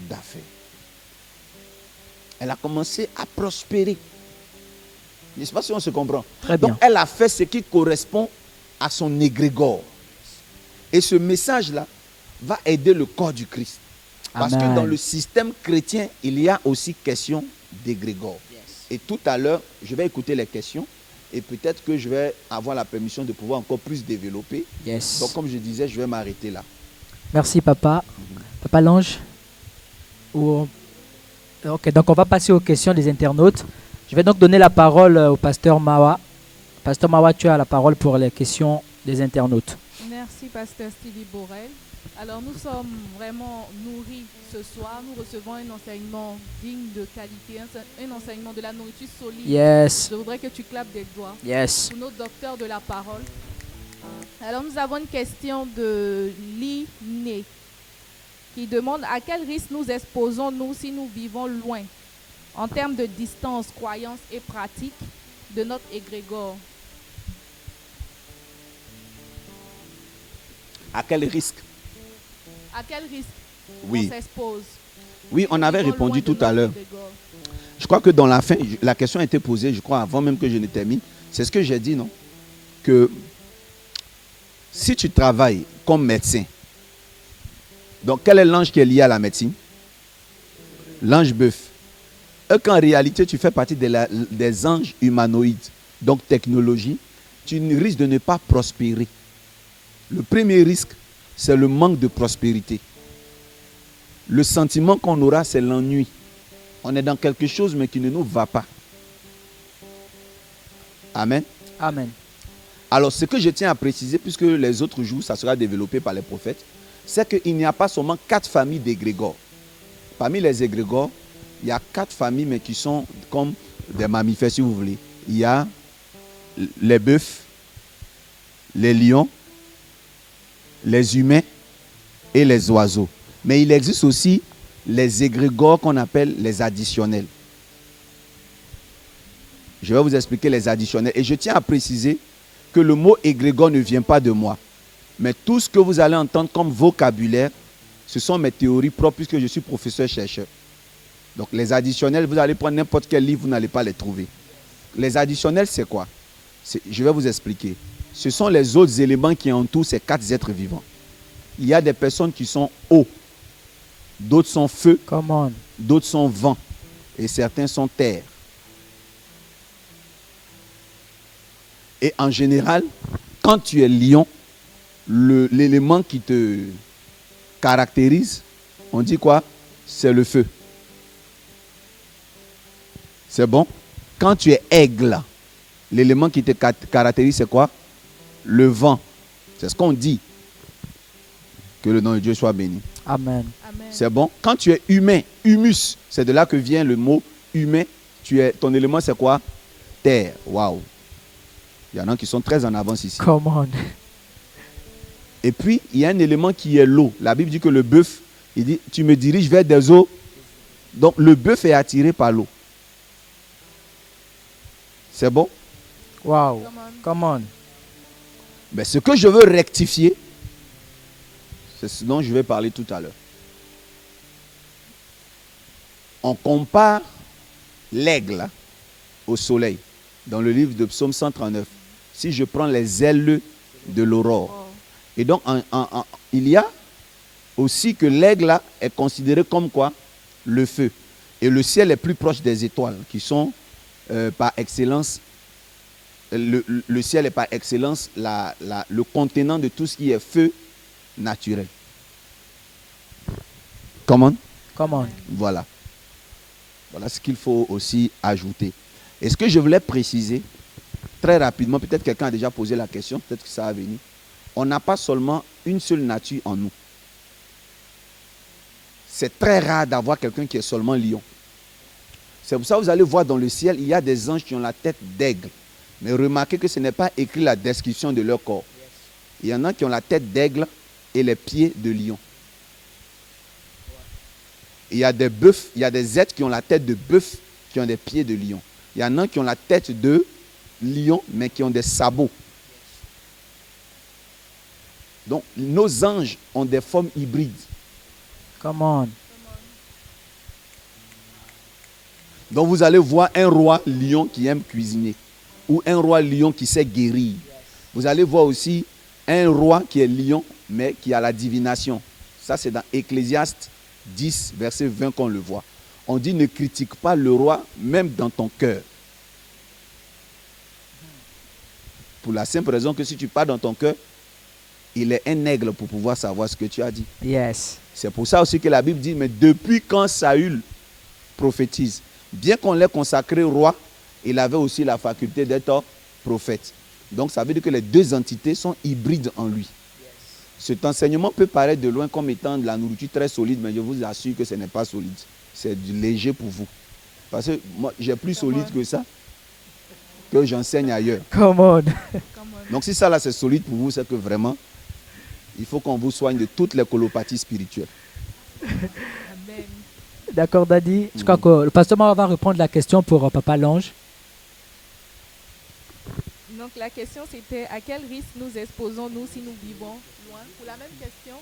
D'affaires. Elle a commencé à prospérer. Je ne sais pas si on se comprend. Très bien. Donc elle a fait ce qui correspond à son égrégore. Et ce message-là va aider le corps du Christ. Parce Amen. que dans le système chrétien, il y a aussi question d'égrégore. Et tout à l'heure, je vais écouter les questions et peut-être que je vais avoir la permission de pouvoir encore plus développer. Yes. Donc comme je disais, je vais m'arrêter là. Merci papa. Papa Lange. Ok, donc on va passer aux questions des internautes. Je vais donc donner la parole au pasteur Mawa. Pasteur Mawa, tu as la parole pour les questions des internautes. Merci, pasteur Stevie Borel. Alors, nous sommes vraiment nourris ce soir. Nous recevons un enseignement digne de qualité, un enseignement de la nourriture solide. Yes. Je voudrais que tu clapes des doigts Yes. pour nos docteurs de la parole. Alors, nous avons une question de Liné qui demande à quel risque nous exposons-nous si nous vivons loin en termes de distance, croyance et pratique de notre égrégore. À quel risque? À quel risque Oui. on s'expose? Oui, on avait Vivons loin répondu de tout à notre l'heure. égrégore. Je crois que dans la fin, la question a été posée, je crois, avant même que je ne termine. C'est ce que j'ai dit, non? Que si tu travailles comme médecin, donc quel est l'ange qui est lié à la médecine? L'ange bœuf. Et qu'en réalité, tu fais partie des anges humanoïdes, donc technologie, tu risques de ne pas prospérer. Le premier risque, c'est le manque de prospérité. Le sentiment qu'on aura, c'est l'ennui. On est dans quelque chose, mais qui ne nous va pas. Amen. Amen. Alors, ce que je tiens à préciser, puisque les autres jours, ça sera développé par les prophètes, c'est qu'il n'y a pas seulement 4 familles d'égrégores. Parmi les égrégores, il y a 4 familles, mais qui sont comme des mammifères, si vous voulez. Il y a les bœufs, les lions, les humains et les oiseaux. Mais il existe aussi les égrégores qu'on appelle les additionnels. Je vais vous expliquer les additionnels. Et je tiens à préciser que le mot égrégore ne vient pas de moi. Mais tout ce que vous allez entendre comme vocabulaire, ce sont mes théories propres puisque je suis professeur-chercheur. Donc les additionnels, vous allez prendre n'importe quel livre, vous n'allez pas les trouver. Les additionnels, c'est quoi? Je vais vous expliquer. Ce sont les autres éléments qui entourent ces 4 êtres vivants. Il y a des personnes qui sont eau, d'autres sont feu, Come on. d'autres sont vent, et certains sont terre. Et en général, quand tu es lion, l'élément qui te caractérise, on dit quoi? C'est le feu. C'est bon? Quand tu es aigle, l'élément qui te caractérise, c'est quoi? Le vent. C'est ce qu'on dit. Que le nom de Dieu soit béni. Amen. Amen. C'est bon? Quand tu es humain, humus, c'est de là que vient le mot humain. Ton élément, c'est quoi? Terre. Waouh. Il y en a qui sont très en avance ici. Come on. Et puis, il y a un élément qui est l'eau. La Bible dit que le bœuf, il dit, tu me diriges vers des eaux. Donc, le bœuf est attiré par l'eau. C'est bon? Wow. Come on. Come on. Mais ce que je veux rectifier, c'est ce dont je vais parler tout à l'heure. On compare l'aigle au soleil. Dans le livre de Psaume 139, si je prends les ailes de l'aurore. Oh. Et donc, il y a aussi que l'aigle est considéré comme quoi? Le feu. Et le ciel est plus proche des étoiles, qui sont par excellence, le ciel est par excellence le contenant de tout ce qui est feu naturel. Comment? Come on. Voilà. Voilà ce qu'il faut aussi ajouter. Et ce que je voulais préciser, très rapidement, peut-être quelqu'un a déjà posé la question, peut-être que ça va venir. On n'a pas seulement une seule nature en nous. C'est très rare d'avoir quelqu'un qui est seulement lion. C'est pour ça que vous allez voir dans le ciel, il y a des anges qui ont la tête d'aigle. Mais remarquez que ce n'est pas écrit la description de leur corps. Il y en a qui ont la tête d'aigle et les pieds de lion. Il y a des bœufs, il y a des êtres qui ont la tête de bœuf, qui ont des pieds de lion. Il y en a qui ont la tête de lion, mais qui ont des sabots. Donc, nos anges ont des formes hybrides. Come on. Donc, vous allez voir un roi lion qui aime cuisiner, ou un roi lion qui sait guérir. Vous allez voir aussi un roi qui est lion, mais qui a la divination. Ça, c'est dans Ecclésiaste 10, verset 20 qu'on le voit. On dit ne critique pas le roi, même dans ton cœur. Pour la simple raison que si tu pars dans ton cœur, il est un aigle pour pouvoir savoir ce que tu as dit. Yes. C'est pour ça aussi que la Bible dit, mais depuis quand Saül prophétise, bien qu'on l'ait consacré roi, il avait aussi la faculté d'être prophète. Donc ça veut dire que les deux entités sont hybrides en lui. Cet enseignement peut paraître de loin comme étant de la nourriture très solide, mais je vous assure que ce n'est pas solide. C'est du léger pour vous. Parce que moi, j'ai plus solide que ça, que j'enseigne ailleurs. Come on. Come on. Donc si ça là c'est solide pour vous, c'est que vraiment, il faut qu'on vous soigne de toutes les colopathies spirituelles. Amen. D'accord, Daddy. Je crois que le pasteur va reprendre la question pour Papa Lange. Donc la question c'était à quel risque nous exposons-nous si nous vivons loin? Pour la même question.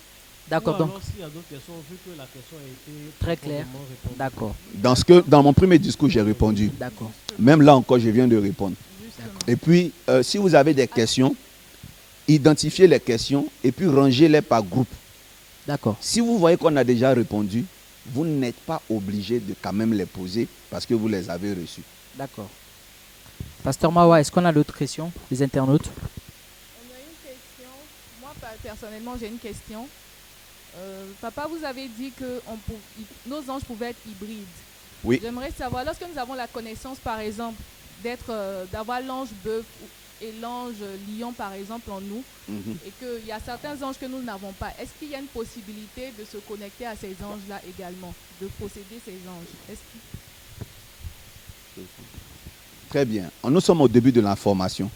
D'accord, donc. Alors, s'il y a d'autres questions, vu que la question a été Très clair. profondément répondue. D'accord. Dans mon premier discours, j'ai répondu. D'accord. Même là encore, je viens de répondre. Justement. Et puis, si vous avez des questions, identifiez les questions et puis rangez-les par groupe. D'accord. Si vous voyez qu'on a déjà répondu, vous n'êtes pas obligé de quand même les poser parce que vous les avez reçues. D'accord. Pasteur Mawa, est-ce qu'on a d'autres questions des internautes? On a une question. Moi, personnellement, j'ai une question. Papa, vous avez dit que nos anges pouvaient être hybrides. Oui. J'aimerais savoir, lorsque nous avons la connaissance, par exemple, d'avoir l'ange bœuf et l'ange lion, par exemple, en nous, et qu'il y a certains anges que nous n'avons pas, est-ce qu'il y a une possibilité de se connecter à ces anges-là également, de posséder ces anges? Très bien. Nous sommes au début de l'information.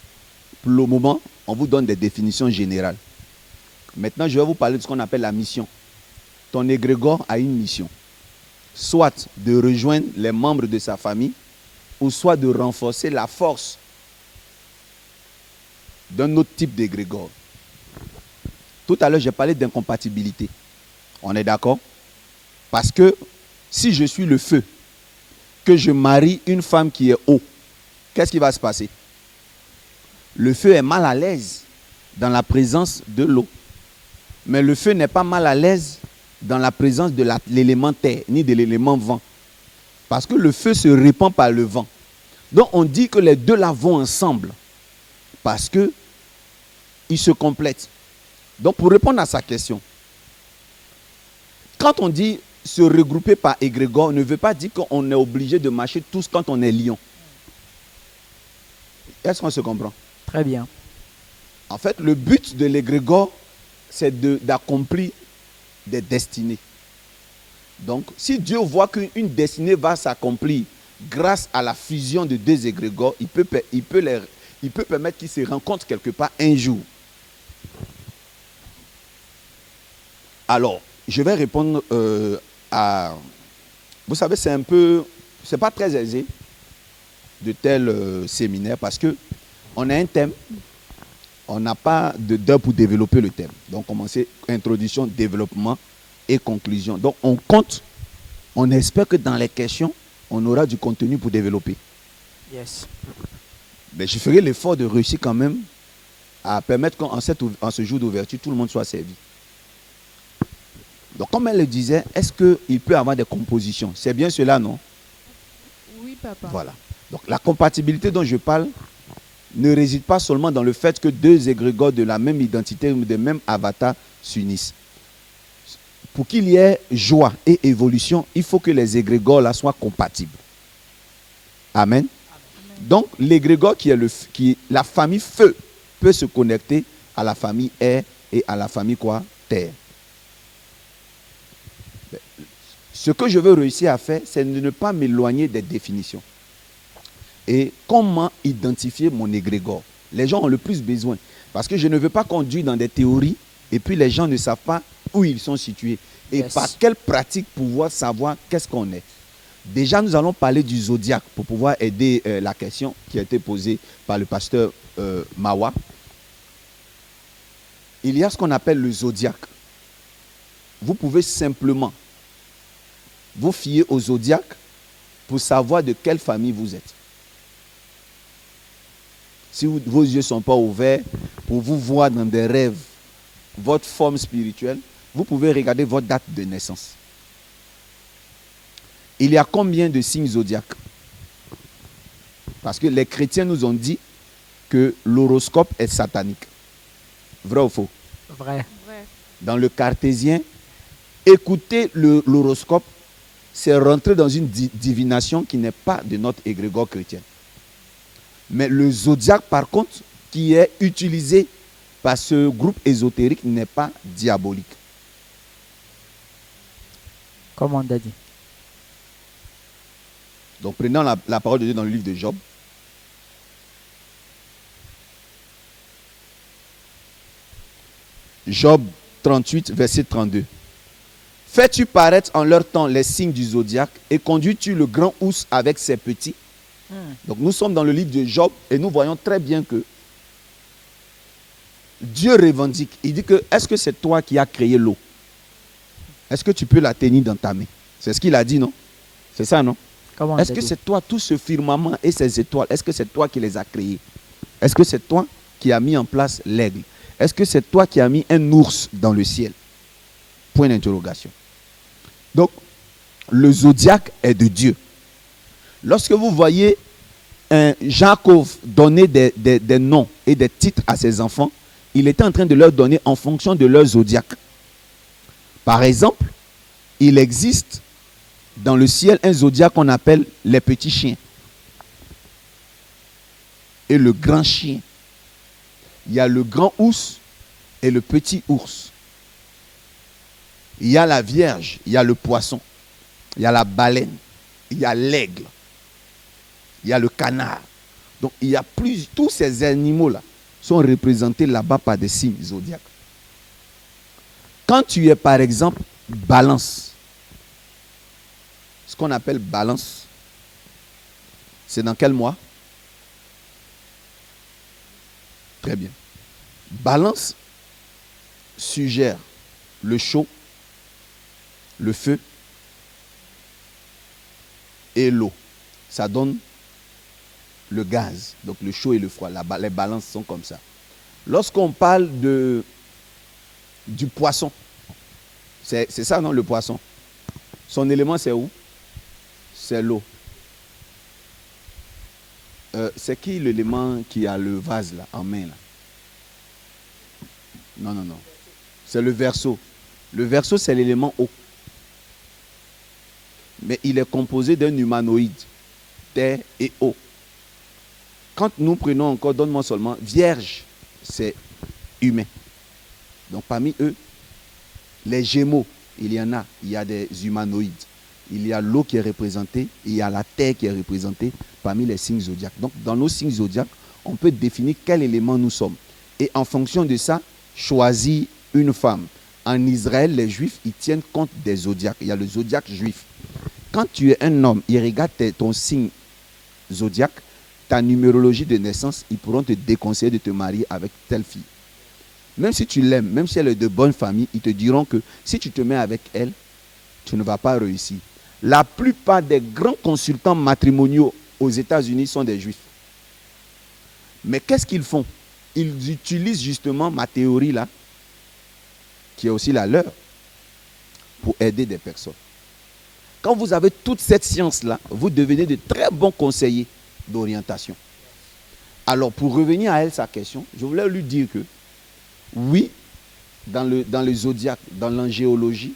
Pour le moment, on vous donne des définitions générales. Maintenant, je vais vous parler de ce qu'on appelle la mission. Ton égrégore a une mission. Soit de rejoindre les membres de sa famille, ou soit de renforcer la force d'un autre type d'égrégore. Tout à l'heure, j'ai parlé d'incompatibilité. On est d'accord? Parce que si je suis le feu, que je marie une femme qui est eau, qu'est-ce qui va se passer? Le feu est mal à l'aise dans la présence de l'eau. Mais le feu n'est pas mal à l'aise dans la présence de l'élément terre, ni de l'élément vent. Parce que le feu se répand par le vent. Donc on dit que les deux là vont ensemble. Parce que ils se complètent. Donc pour répondre à sa question, quand on dit se regrouper par égrégore, ne veut pas dire qu'on est obligé de marcher tous quand on est lion. Est-ce qu'on se comprend? Très bien. En fait, le but de l'égrégore, c'est d'accomplir des destinées. Donc, si Dieu voit qu'une destinée va s'accomplir grâce à la fusion de deux égrégores, il peut permettre qu'ils se rencontrent quelque part un jour. Alors, je vais répondre à... Vous savez, c'est pas très aisé de tels séminaires parce que on a un thème, on n'a pas d'heure pour développer le thème. Donc, commencer introduction, développement et conclusion. Donc, on compte, on espère que dans les questions, on aura du contenu pour développer. Yes. Mais je ferai l'effort de réussir quand même à permettre qu'en ce jour d'ouverture, tout le monde soit servi. Donc, comme elle le disait, est-ce qu'il peut y avoir des compositions? C'est bien cela, non? Oui, papa. Voilà. Donc, la compatibilité dont je parle ne réside pas seulement dans le fait que deux égrégores de la même identité ou de même avatar s'unissent. Pour qu'il y ait joie et évolution, il faut que les égrégores là soient compatibles. Amen. Donc, l'égrégore qui est la famille feu peut se connecter à la famille air et à la famille quoi? Terre. Ce que je veux réussir à faire, c'est de ne pas m'éloigner des définitions. Et comment identifier mon égrégore? Les gens ont le plus besoin. Parce que je ne veux pas conduire dans des théories et puis les gens ne savent pas où ils sont situés. Et Yes. par quelle pratique pouvoir savoir qu'est-ce qu'on est. Déjà, nous allons parler du zodiaque pour pouvoir aider la question qui a été posée par le pasteur Mawa. Il y a ce qu'on appelle le zodiaque. Vous pouvez simplement vous fier au zodiaque pour savoir de quelle famille vous êtes. Si vos yeux ne sont pas ouverts pour vous voir dans des rêves votre forme spirituelle, vous pouvez regarder votre date de naissance. Il y a combien de signes zodiaques? Parce que les chrétiens nous ont dit que l'horoscope est satanique. Vrai ou faux? Vrai. Vrai. Dans le cartésien, écouter l'horoscope, c'est rentrer dans une divination qui n'est pas de notre égrégore chrétien. Mais le zodiaque, par contre, qui est utilisé par ce groupe ésotérique, n'est pas diabolique. Comme on a dit. Donc prenons la parole de Dieu dans le livre de Job. Job 38, verset 32. Fais-tu paraître en leur temps les signes du zodiaque et conduis-tu le grand ours avec ses petits? Donc nous sommes dans le livre de Job et nous voyons très bien que Dieu revendique. Il dit que est-ce que c'est toi qui as créé l'eau? Est-ce que tu peux la tenir dans ta main? C'est ce qu'il a dit, non? C'est ça, non? Comme on Est-ce a que dit. c'est toi, tout ce firmament et ces étoiles, est-ce que c'est toi qui les as créés? Est-ce que c'est toi qui as mis en place l'aigle? Est-ce que c'est toi qui as mis un ours dans le ciel? Point d'interrogation. Donc, le zodiaque est de Dieu. Lorsque vous voyez Jacob donner des noms et des titres à ses enfants, il était en train de leur donner en fonction de leur zodiaque. Par exemple, il existe dans le ciel un zodiaque qu'on appelle les petits chiens et le grand chien. Il y a le grand ours et le petit ours. Il y a la Vierge, il y a le poisson, il y a la baleine, il y a l'aigle, il y a le canard. Donc il y a tous ces animaux-là sont représentés là-bas par des signes zodiaques. Quand tu es par exemple balance, ce qu'on appelle balance, c'est dans quel mois? Très bien. Balance suggère le chaud, le feu et l'eau. Ça donne le gaz. Donc le chaud et le froid, les balances sont comme ça. Lorsqu'on parle du poisson, c'est ça, non, le poisson? Son élément, c'est où? C'est l'eau. C'est qui l'élément qui a le vase là, en main là? Non. C'est le verso. Le verso, c'est l'élément eau. Mais il est composé d'un humanoïde, terre et eau. Quand nous prenons encore, donne-moi seulement, vierge, c'est humain. Donc parmi eux, les Gémeaux, il y a des humanoïdes. Il y a l'eau qui est représentée, il y a la terre qui est représentée parmi les signes zodiaques. Donc dans nos signes zodiaques, on peut définir quel élément nous sommes. Et en fonction de ça, choisir une femme. En Israël, les Juifs, ils tiennent compte des zodiaques. Il y a le zodiaque juif. Quand tu es un homme, ils regardent ton signe zodiaque, ta numérologie de naissance, ils pourront te déconseiller de te marier avec telle fille. Même si tu l'aimes, même si elle est de bonne famille, ils te diront que si tu te mets avec elle, tu ne vas pas réussir. La plupart des grands consultants matrimoniaux aux États-Unis sont des Juifs. Mais qu'est-ce qu'ils font? Ils utilisent justement ma théorie là, qui est aussi la leur, pour aider des personnes. Quand vous avez toute cette science-là, vous devenez de très bons conseillers d'orientation. Alors, pour revenir à elle, sa question, je voulais lui dire que, oui, dans le zodiaque, dans l'angéologie,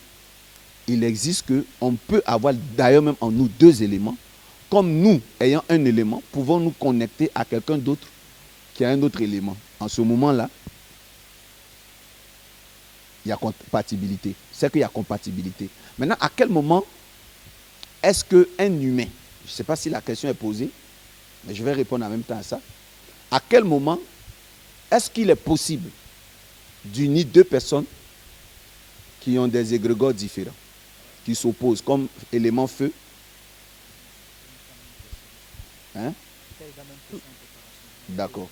il existe qu'on peut avoir d'ailleurs même en nous deux éléments, comme nous, ayant un élément, pouvons nous connecter à quelqu'un d'autre qui a un autre élément. En ce moment-là, il y a compatibilité. C'est qu'il y a compatibilité. Maintenant, à quel moment est-ce qu'un humain, je ne sais pas si la question est posée, mais je vais répondre en même temps à ça. À quel moment est-ce qu'il est possible d'unir deux personnes qui ont des égrégores différents, qui s'opposent comme élément feu? Hein? D'accord.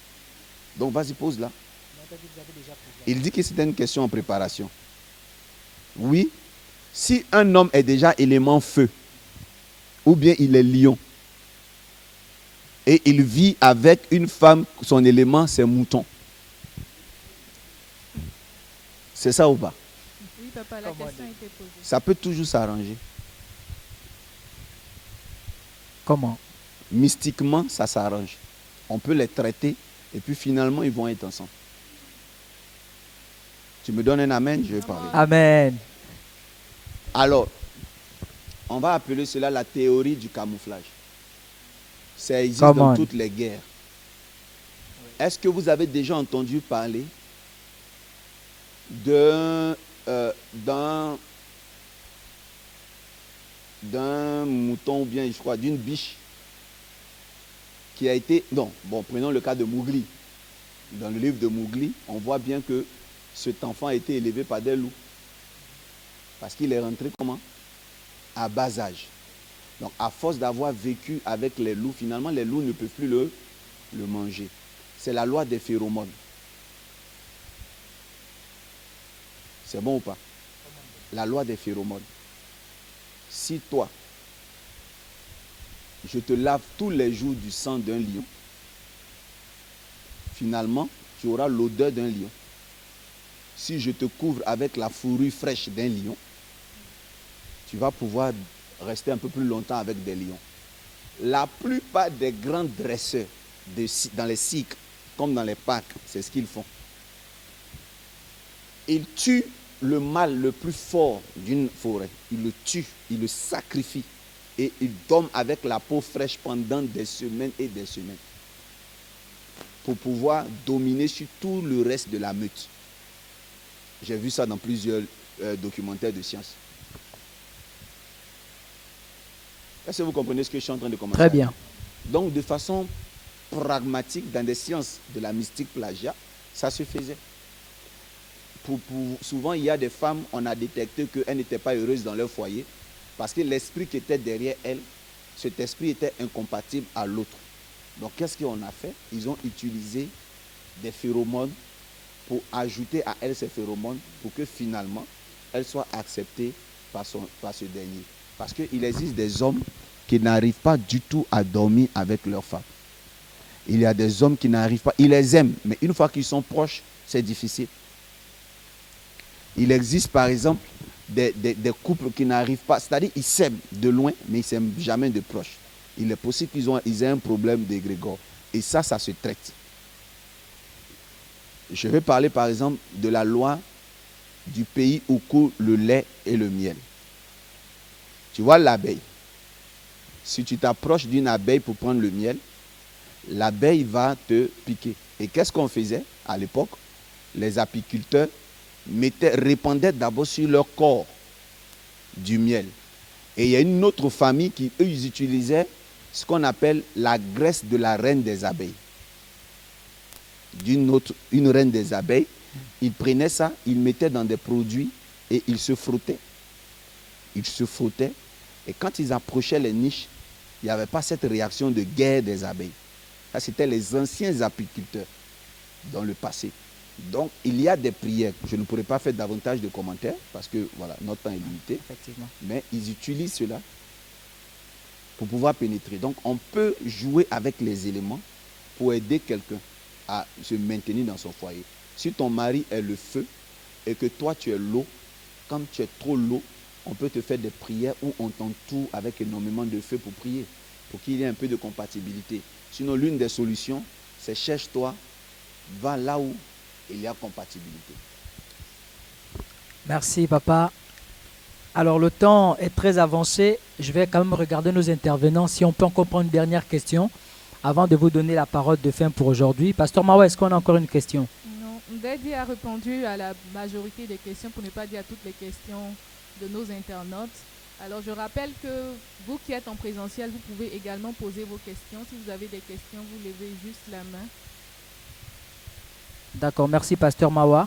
Donc vas-y, pose là. Il dit que c'était une question en préparation. Oui. Si un homme est déjà élément feu, ou bien il est lion, et il vit avec une femme, son élément c'est mouton. C'est ça ou pas? Oui, papa, la question a été posée. Ça peut toujours s'arranger. Comment? Mystiquement, ça s'arrange. On peut les traiter et puis finalement, ils vont être ensemble. Tu me donnes un amen, je vais parler. Amen. Alors, on va appeler cela la théorie du camouflage. Ça existe dans toutes les guerres. Est-ce que vous avez déjà entendu parler d'un mouton ou bien, je crois, d'une biche qui a été... Non, bon, prenons le cas de Mowgli. Dans le livre de Mowgli, on voit bien que cet enfant a été élevé par des loups. Parce qu'il est rentré comment? À bas âge. Donc, à force d'avoir vécu avec les loups, finalement, les loups ne peuvent plus le manger. C'est la loi des phéromones. C'est bon ou pas? La loi des phéromones. Si toi, je te lave tous les jours du sang d'un lion, finalement, tu auras l'odeur d'un lion. Si je te couvre avec la fourrure fraîche d'un lion, tu vas pouvoir rester un peu plus longtemps avec des lions. La plupart des grands dresseurs dans les cirques, comme dans les parcs, c'est ce qu'ils font. Ils tuent le mâle le plus fort d'une forêt. Ils le tuent, ils le sacrifient. Et ils dorment avec la peau fraîche pendant des semaines et des semaines. Pour pouvoir dominer sur tout le reste de la meute. J'ai vu ça dans plusieurs documentaires de science. Est-ce que vous comprenez ce que je suis en train de commencer? Très bien. Donc, de façon pragmatique, dans des sciences de la mystique plagiat, ça se faisait. Souvent, il y a des femmes, on a détecté qu'elles n'étaient pas heureuses dans leur foyer parce que l'esprit qui était derrière elles, cet esprit était incompatible à l'autre. Donc, qu'est-ce qu'on a fait? Ils ont utilisé des phéromones pour ajouter à elles ces phéromones pour que finalement, elles soient acceptées par ce dernier. Parce qu'il existe des hommes qui n'arrivent pas du tout à dormir avec leur femme. Il y a des hommes qui n'arrivent pas. Ils les aiment, mais une fois qu'ils sont proches, c'est difficile. Il existe par exemple des couples qui n'arrivent pas, c'est-à-dire ils s'aiment de loin, mais ils ne s'aiment jamais de proche. Il est possible qu'ils aient un problème d'égrégore. Et ça se traite. Je vais parler par exemple de la loi du pays où coule le lait et le miel. Tu vois l'abeille. Si tu t'approches d'une abeille pour prendre le miel, l'abeille va te piquer. Et qu'est-ce qu'on faisait à l'époque? Les apiculteurs répandaient d'abord sur leur corps du miel. Et il y a une autre famille qui, eux, ils utilisaient ce qu'on appelle la graisse de la reine des abeilles. Une reine des abeilles, ils prenaient ça, ils mettaient dans des produits et ils se frottaient. Ils se frottaient. Et quand ils approchaient les niches, il n'y avait pas cette réaction de guerre des abeilles. Ça, c'était les anciens apiculteurs dans le passé. Donc, il y a des prières. Je ne pourrais pas faire davantage de commentaires parce que voilà, notre temps est limité. Effectivement. Mais ils utilisent cela pour pouvoir pénétrer. Donc, on peut jouer avec les éléments pour aider quelqu'un à se maintenir dans son foyer. Si ton mari est le feu et que toi, tu es l'eau, quand tu es trop l'eau, on peut te faire des prières où on t'entoure avec énormément de feu pour prier, pour qu'il y ait un peu de compatibilité. Sinon, l'une des solutions, c'est cherche-toi, va là où il y a compatibilité. Merci, papa. Alors, le temps est très avancé. Je vais quand même regarder nos intervenants si on peut encore prendre une dernière question avant de vous donner la parole de fin pour aujourd'hui. Pasteur Mawa, est-ce qu'on a encore une question? Non, Ndedi a répondu à la majorité des questions, pour ne pas dire à toutes les questions de nos internautes. Alors, je rappelle que vous qui êtes en présentiel, vous pouvez également poser vos questions. Si vous avez des questions, vous levez juste la main. D'accord, merci Pasteur Mawa.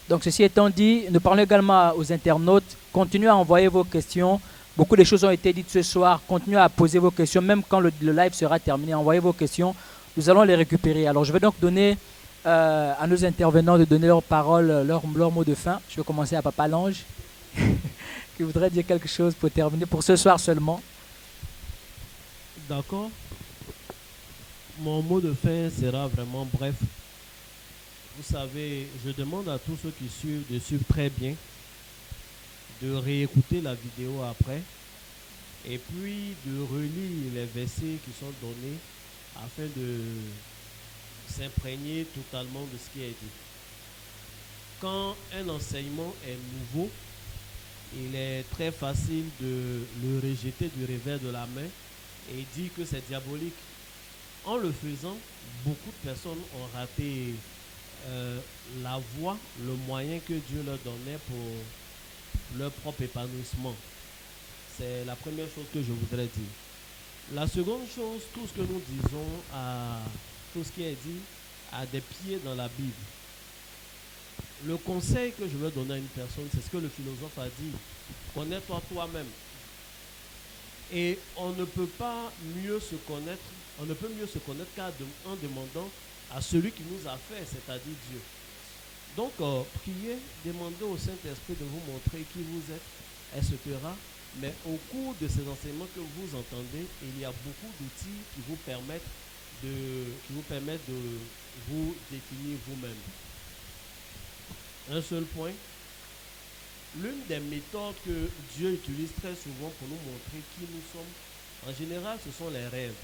Donc ceci étant dit, nous parlons également aux internautes. Continuez à envoyer vos questions. Beaucoup de choses ont été dites ce soir. Continuez à poser vos questions, même quand le live sera terminé. Envoyez vos questions. Nous allons les récupérer. Alors je vais donc donner à nos intervenants de donner leur parole, leur mot de fin. Je vais commencer à Papa Lange, qui voudrait dire quelque chose pour terminer, pour ce soir seulement. D'accord. Mon mot de fin sera vraiment bref. Vous savez, je demande à tous ceux qui suivent de suivre très bien, de réécouter la vidéo après, et puis de relire les versets qui sont donnés afin de s'imprégner totalement de ce qui est dit. Quand un enseignement est nouveau, il est très facile de le rejeter du revers de la main et dire que c'est diabolique. En le faisant, beaucoup de personnes ont raté la voie, le moyen que Dieu leur donnait pour leur propre épanouissement. C'est la première chose que je voudrais dire. La seconde chose, tout ce que nous disons, tout ce qui est dit, a des pieds dans la Bible. Le conseil que je veux donner à une personne, c'est ce que le philosophe a dit. Connais-toi toi-même. Et on ne peut pas mieux se connaître, on ne peut mieux se connaître qu'en demandant à celui qui nous a fait, c'est-à-dire Dieu. Donc, priez, demandez au Saint-Esprit de vous montrer qui vous êtes, etc. Mais au cours de ces enseignements que vous entendez, il y a beaucoup d'outils qui vous permettent de vous définir vous-même. Un seul point. L'une des méthodes que Dieu utilise très souvent pour nous montrer qui nous sommes, en général, ce sont les rêves.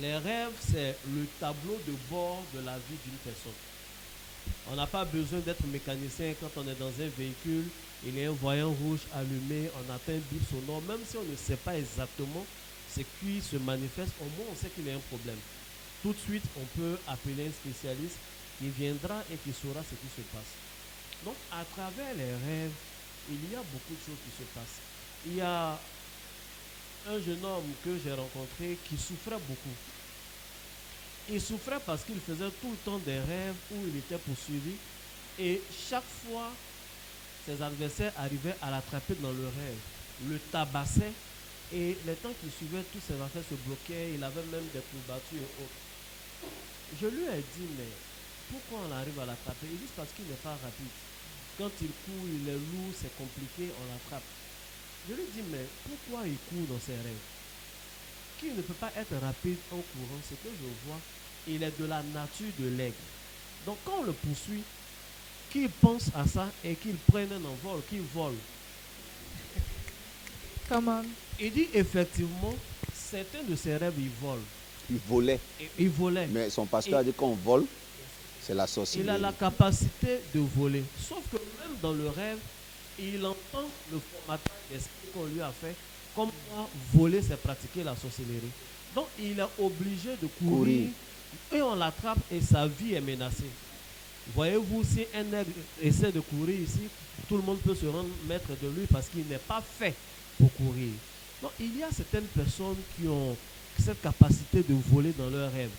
Les rêves, c'est le tableau de bord de la vie d'une personne. On n'a pas besoin d'être mécanicien quand on est dans un véhicule, il y a un voyant rouge allumé, on atteint un bip sonore, même si on ne sait pas exactement ce qui se manifeste, au moins on sait qu'il y a un problème. Tout de suite, on peut appeler un spécialiste qui viendra et qui saura ce qui se passe. Donc, à travers les rêves, il y a beaucoup de choses qui se passent. Il y a un jeune homme que j'ai rencontré qui souffrait beaucoup. Il souffrait parce qu'il faisait tout le temps des rêves où il était poursuivi et chaque fois, ses adversaires arrivaient à l'attraper dans le rêve, le tabassaient et les temps qui suivaient, tous ses affaires se bloquaient, il avait même des courbatures et autres. Je lui ai dit, mais pourquoi on arrive à l'attraper? Il dit parce qu'il n'est pas rapide. Quand il court, il est lourd, c'est compliqué, on l'attrape. Je lui dis, mais pourquoi il court dans ses rêves? Qu'il ne peut pas être rapide en courant, c'est que je vois il est de la nature de l'aigle. Donc quand on le poursuit, qu'il pense à ça et qu'il prenne un envol, qu'il vole. Come on. Il dit effectivement, certains de ses rêves, il vole. Il volait. Il volait. Mais son pasteur a dit qu'on vole, c'est la Il sorcellerie. a la capacité de voler. Sauf que même dans le rêve, il entend le formatage d'esprit qu'on lui a fait. Comme quoi, voler, c'est pratiquer la sorcellerie. Donc, il est obligé de courir. Et on l'attrape et sa vie est menacée. Voyez-vous, si un aigle essaie de courir ici, tout le monde peut se rendre maître de lui parce qu'il n'est pas fait pour courir. Donc, il y a certaines personnes qui ont cette capacité de voler dans leurs rêves,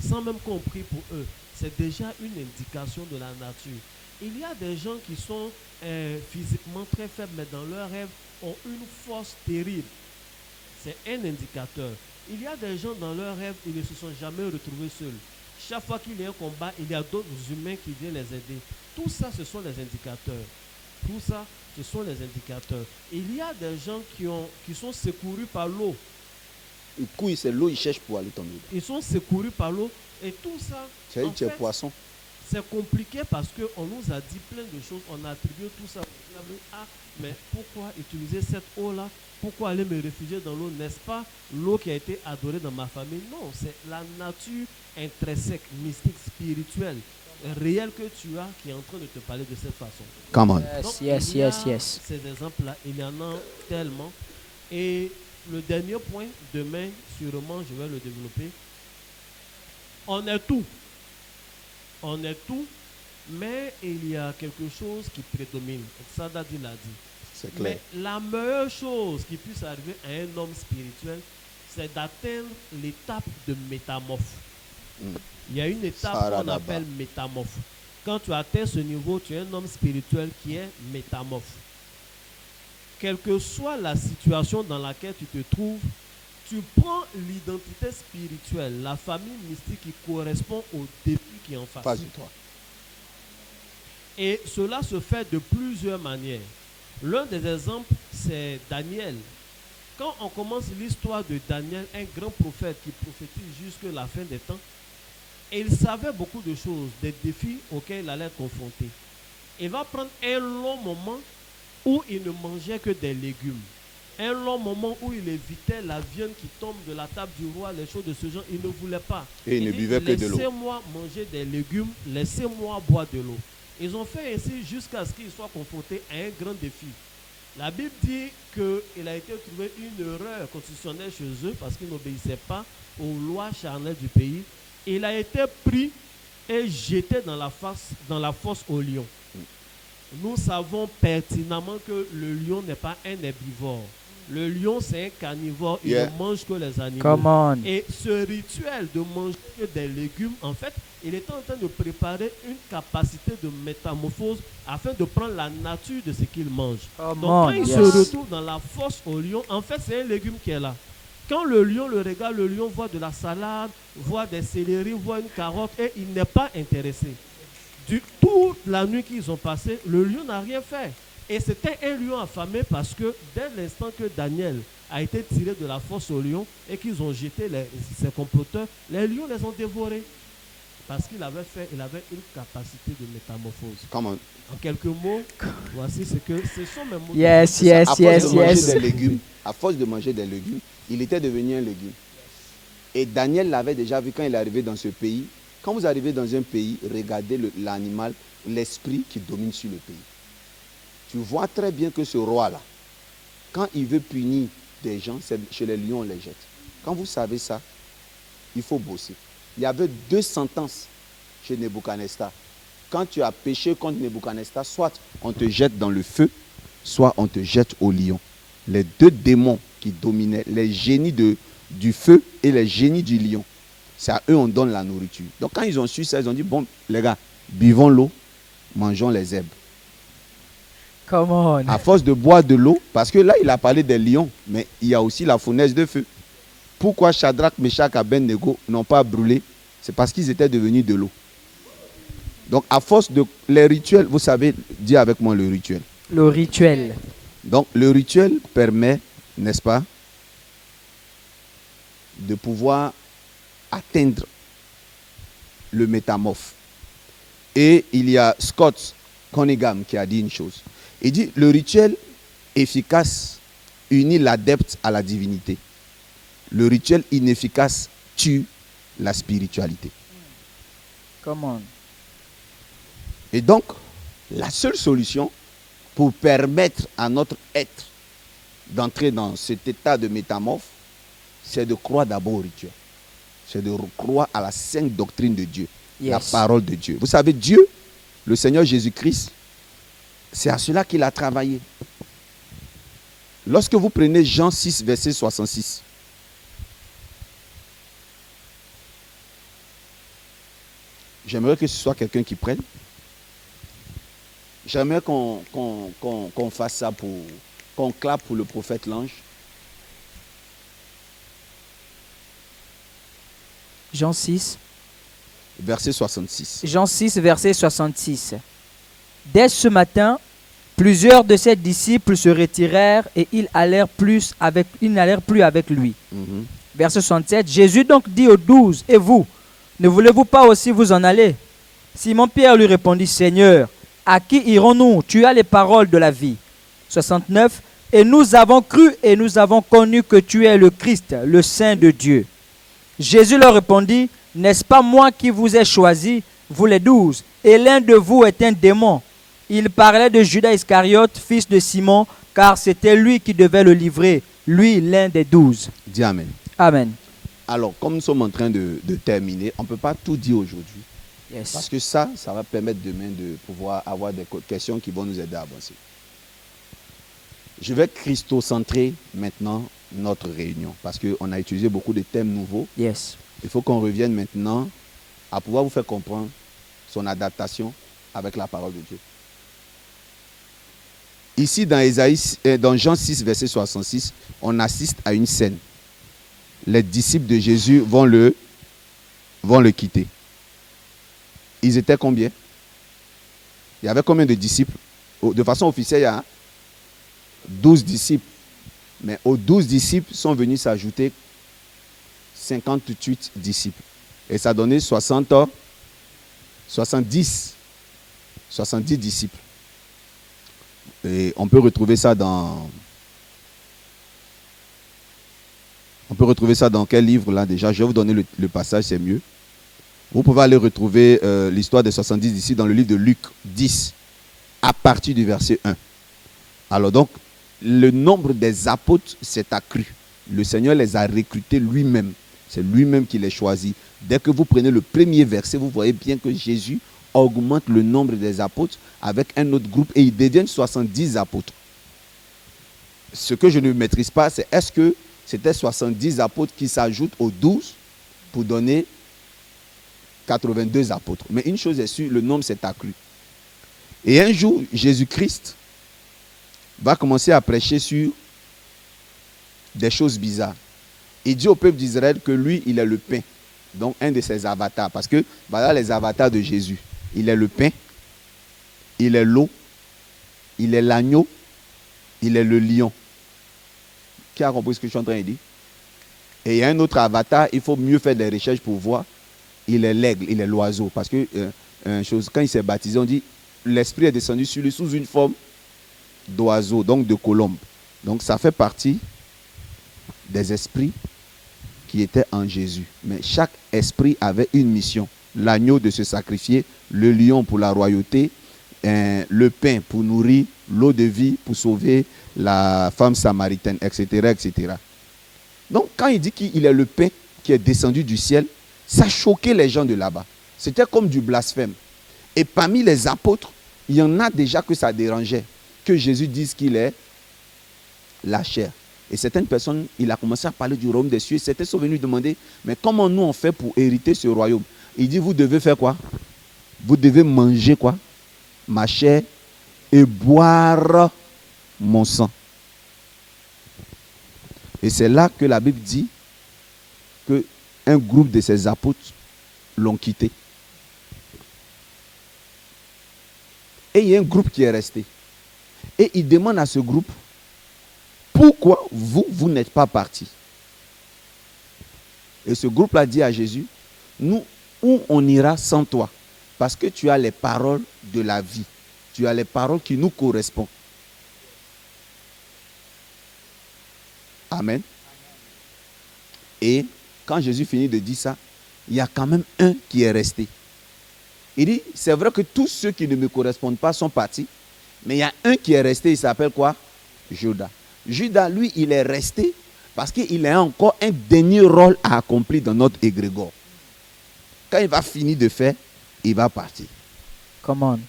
sans même qu'on prie pour eux. C'est déjà une indication de la nature. Il y a des gens qui sont physiquement très faibles, mais dans leurs rêves ont une force terrible. C'est un indicateur. Il y a des gens dans leurs rêves, ils ne se sont jamais retrouvés seuls. Chaque fois qu'il y a un combat, il y a d'autres humains qui viennent les aider. Tout ça, ce sont les indicateurs. Tout ça, ce sont les indicateurs. Il y a des gens qui sont secourus par l'eau. Il couille, c'est l'eau, il cherche pour aller tomber. Ils sont secourus par l'eau. Et tout ça, C'est un poisson. c'est compliqué parce qu'on nous a dit plein de choses. On a attribué tout ça au diable. Ah, mais pourquoi utiliser cette eau-là? Pourquoi aller me réfugier dans l'eau? N'est-ce pas l'eau qui a été adorée dans ma famille? Non, c'est la nature intrinsèque, mystique, spirituelle, réelle que tu as qui est en train de te parler de cette façon. Come on. Donc, Yes, il y a yes, yes. ces exemples-là, il y en a tellement. Et le dernier point, demain, sûrement, je vais le développer. On est tout. On est tout, mais il y a quelque chose qui prédomine. Sadadi l'a dit. C'est clair. Mais la meilleure chose qui puisse arriver à un homme spirituel, c'est d'atteindre l'étape de métamorphe. Il y a une étape qu'on Saradaba. appelle métamorphe. Quand tu atteins ce niveau, tu es un homme spirituel qui est métamorphe. Quelle que soit la situation dans laquelle tu te trouves, tu prends l'identité spirituelle, la famille mystique qui correspond au défi qui est en face. Pas du toi. Et cela se fait de plusieurs manières. L'un des exemples, c'est Daniel. Quand on commence l'histoire de Daniel, un grand prophète qui prophétise jusqu'à la fin des temps, et il savait beaucoup de choses, des défis auxquels il allait être confronté. Il va prendre un long moment où il ne mangeait que des légumes. Un long moment où il évitait la viande qui tombe de la table du roi, les choses de ce genre, il ne voulait pas. Et il ne dit, buvait que de l'eau. Laissez-moi manger des légumes, laissez-moi boire de l'eau. Ils ont fait ainsi jusqu'à ce qu'ils soient confrontés à un grand défi. La Bible dit qu'il a été trouvé une erreur constitutionnelle chez eux parce qu'ils n'obéissaient pas aux lois charnelles du pays. Il a été pris et jeté dans la fosse au lion. Nous savons pertinemment que le lion n'est pas un herbivore. Le lion, c'est un carnivore. Il ne mange que les animaux. Come on. Et ce rituel de manger que des légumes, en fait, il était en train de préparer une capacité de métamorphose afin de prendre la nature de ce qu'il mange. Come Donc, on, quand il yes. se retrouve dans la fosse au lion, en fait, c'est un légume qui est là. Quand le lion le regarde, le lion voit de la salade, voit des céleris, voit une carotte et il n'est pas intéressé. Toute la nuit qu'ils ont passée, le lion n'a rien fait. Et c'était un lion affamé parce que dès l'instant que Daniel a été tiré de la fosse au lion et qu'ils ont jeté ses comploteurs, les lions les ont dévorés. Parce il avait une capacité de métamorphose. Come on. En quelques mots, voici ce sont mes mots. Yes, À yes, force yes, de manger yes. des légumes, à force de manger des légumes, il était devenu un légume. Et Daniel l'avait déjà vu quand il est arrivé dans ce pays. Quand vous arrivez dans un pays, regardez l'animal, l'esprit qui domine sur le pays. Tu vois très bien que ce roi-là, quand il veut punir des gens, c'est chez les lions on les jette. Quand vous savez ça, il faut bosser. Il y avait 2 sentences chez Nebuchadnezzar. Quand tu as péché contre Nebuchadnezzar, soit on te jette dans le feu, soit on te jette au lion. Les 2 démons qui dominaient, les génies du feu et les génies du lion, c'est à eux on donne la nourriture. Donc quand ils ont su ça, ils ont dit, bon les gars, buvons l'eau, mangeons les herbes. Come on. À force de boire de l'eau, parce que là il a parlé des lions, mais il y a aussi la fournaise de feu. Pourquoi Shadrach, Meshach et Abednego n'ont pas brûlé? C'est parce qu'ils étaient devenus de l'eau. Donc à force de les rituels, vous savez, dis avec moi le rituel. Le rituel. Donc le rituel permet, n'est-ce pas, de pouvoir atteindre le métamorphe. Et il y a Scott Cunningham qui a dit une chose. Il dit, le rituel efficace unit l'adepte à la divinité. Le rituel inefficace tue la spiritualité. Come on. Et donc, la seule solution pour permettre à notre être d'entrer dans cet état de métamorphe, c'est de croire d'abord au rituel. C'est de croire à la sainte doctrine de Dieu, la parole de Dieu. Vous savez, Dieu, le Seigneur Jésus-Christ, c'est à cela qu'il a travaillé. Lorsque vous prenez Jean 6, verset 66, j'aimerais que ce soit quelqu'un qui prenne. J'aimerais qu'on fasse ça qu'on clappe pour le prophète l'ange. Jean 6. Verset 66. Jean 6, verset 66. Dès ce matin, plusieurs de ses disciples se retirèrent et ils n'allèrent plus avec lui. Verset 67. Jésus donc dit aux 12, et vous, ne voulez-vous pas aussi vous en aller? Simon-Pierre lui répondit, Seigneur, à qui irons-nous? Tu as les paroles de la vie. 69. Et nous avons cru et nous avons connu que tu es le Christ, le Saint de Dieu. Jésus leur répondit, n'est-ce pas moi qui vous ai choisi, vous les 12, et l'un de vous est un démon? Il parlait de Judas Iscariote, fils de Simon, car c'était lui qui devait le livrer, lui l'un des 12. Dis Amen. Amen. Alors, comme nous sommes en train de terminer, on ne peut pas tout dire aujourd'hui. Yes. Parce que ça va permettre demain de pouvoir avoir des questions qui vont nous aider à avancer. Je vais christocentrer maintenant notre réunion parce qu'on a utilisé beaucoup de thèmes nouveaux. Yes. Il faut qu'on revienne maintenant à pouvoir vous faire comprendre son adaptation avec la parole de Dieu. Ici, dans Jean 6, verset 66, on assiste à une scène. Les disciples de Jésus vont le quitter. Ils étaient combien? Il y avait combien de disciples? De façon officielle, il y a 12 disciples. Mais aux 12 disciples sont venus s'ajouter 58 disciples. Et ça donnait 70 disciples. Et on peut retrouver ça dans quel livre là déjà? Je vais vous donner le passage, c'est mieux. Vous pouvez aller retrouver l'histoire des 70 disciples dans le livre de Luc 10, à partir du verset 1. Alors donc, le nombre des apôtres s'est accru. Le Seigneur les a recrutés lui-même. C'est lui-même qui les choisit. Dès que vous prenez le premier verset, vous voyez bien que Jésus augmente le nombre des apôtres avec un autre groupe et ils deviennent 70 apôtres. Ce que je ne maîtrise pas, c'est est-ce que c'était 70 apôtres qui s'ajoutent aux 12 pour donner 82 apôtres. Mais une chose est sûre, le nombre s'est accru. Et un jour, Jésus-Christ va commencer à prêcher sur des choses bizarres. Il dit au peuple d'Israël que lui, il est le pain. Donc, un de ses avatars. Parce que, voilà les avatars de Jésus. Il est le pain, il est l'eau, il est l'agneau, il est le lion. Qui a compris ce que je suis en train de dire? Et il y a un autre avatar, il faut mieux faire des recherches pour voir. Il est l'aigle, il est l'oiseau. Parce que, quand il s'est baptisé, on dit, l'esprit est descendu sur lui sous une forme d'oiseau, donc de colombe. Donc ça fait partie des esprits qui étaient en Jésus. Mais chaque esprit avait une mission. L'agneau de se sacrifier, le lion pour la royauté, le pain pour nourrir, l'eau de vie pour sauver la femme samaritaine, etc., etc. Donc quand il dit qu'il est le pain qui est descendu du ciel, ça choquait les gens de là-bas. C'était comme du blasphème. Et parmi les apôtres, il y en a déjà que ça dérangeait que Jésus dise qu'il est la chair. Et certaines personnes, il a commencé à parler du royaume des cieux. Certains sont venus demander, mais comment nous on fait pour hériter ce royaume? Il dit, vous devez faire quoi? Vous devez manger quoi? Ma chair et boire mon sang. Et c'est là que la Bible dit qu'un groupe de ses apôtres l'ont quitté. Et il y a un groupe qui est resté. Et il demande à ce groupe, pourquoi vous n'êtes pas partis? Et ce groupe-là dit à Jésus, nous, où on ira sans toi? Parce que tu as les paroles de la vie. Tu as les paroles qui nous correspondent. Amen. Et quand Jésus finit de dire ça, il y a quand même un qui est resté. Il dit, c'est vrai que tous ceux qui ne me correspondent pas sont partis, mais il y a un qui est resté, il s'appelle quoi? Judas. Judas, lui, il est resté parce qu'il a encore un dernier rôle à accomplir dans notre égrégore. Quand il va finir de faire, il va partir. Come on.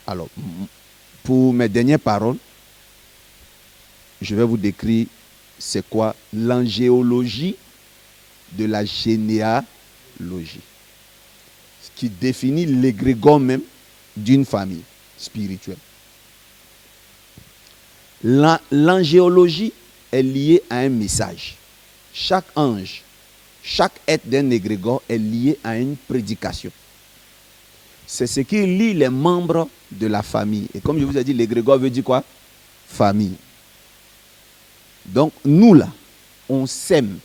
Alors, pour mes dernières paroles, je vais vous décrire c'est quoi l'angéologie de la généalogie, ce qui définit l'égrégore même d'une famille spirituelle. L'angéologie est liée à un message. Chaque ange, chaque être d'un égrégore est lié à une prédication. C'est ce qui lie les membres de la famille. Et comme je vous ai dit, l'égrégore veut dire quoi? Famille. Donc nous là, on s'aime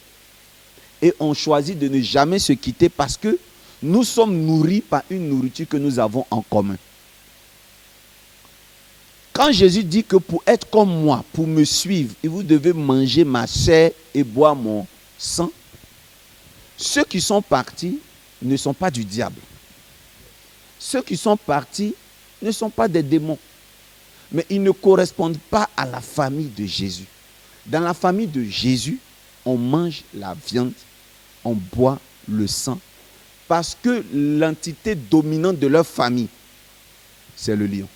et on choisit de ne jamais se quitter parce que nous sommes nourris par une nourriture que nous avons en commun. Quand Jésus dit que pour être comme moi, pour me suivre, et vous devez manger ma chair et boire mon sang, ceux qui sont partis ne sont pas du diable. Ceux qui sont partis ne sont pas des démons. Mais ils ne correspondent pas à la famille de Jésus. Dans la famille de Jésus, on mange la viande, on boit le sang, parce que l'entité dominante de leur famille, c'est le lion.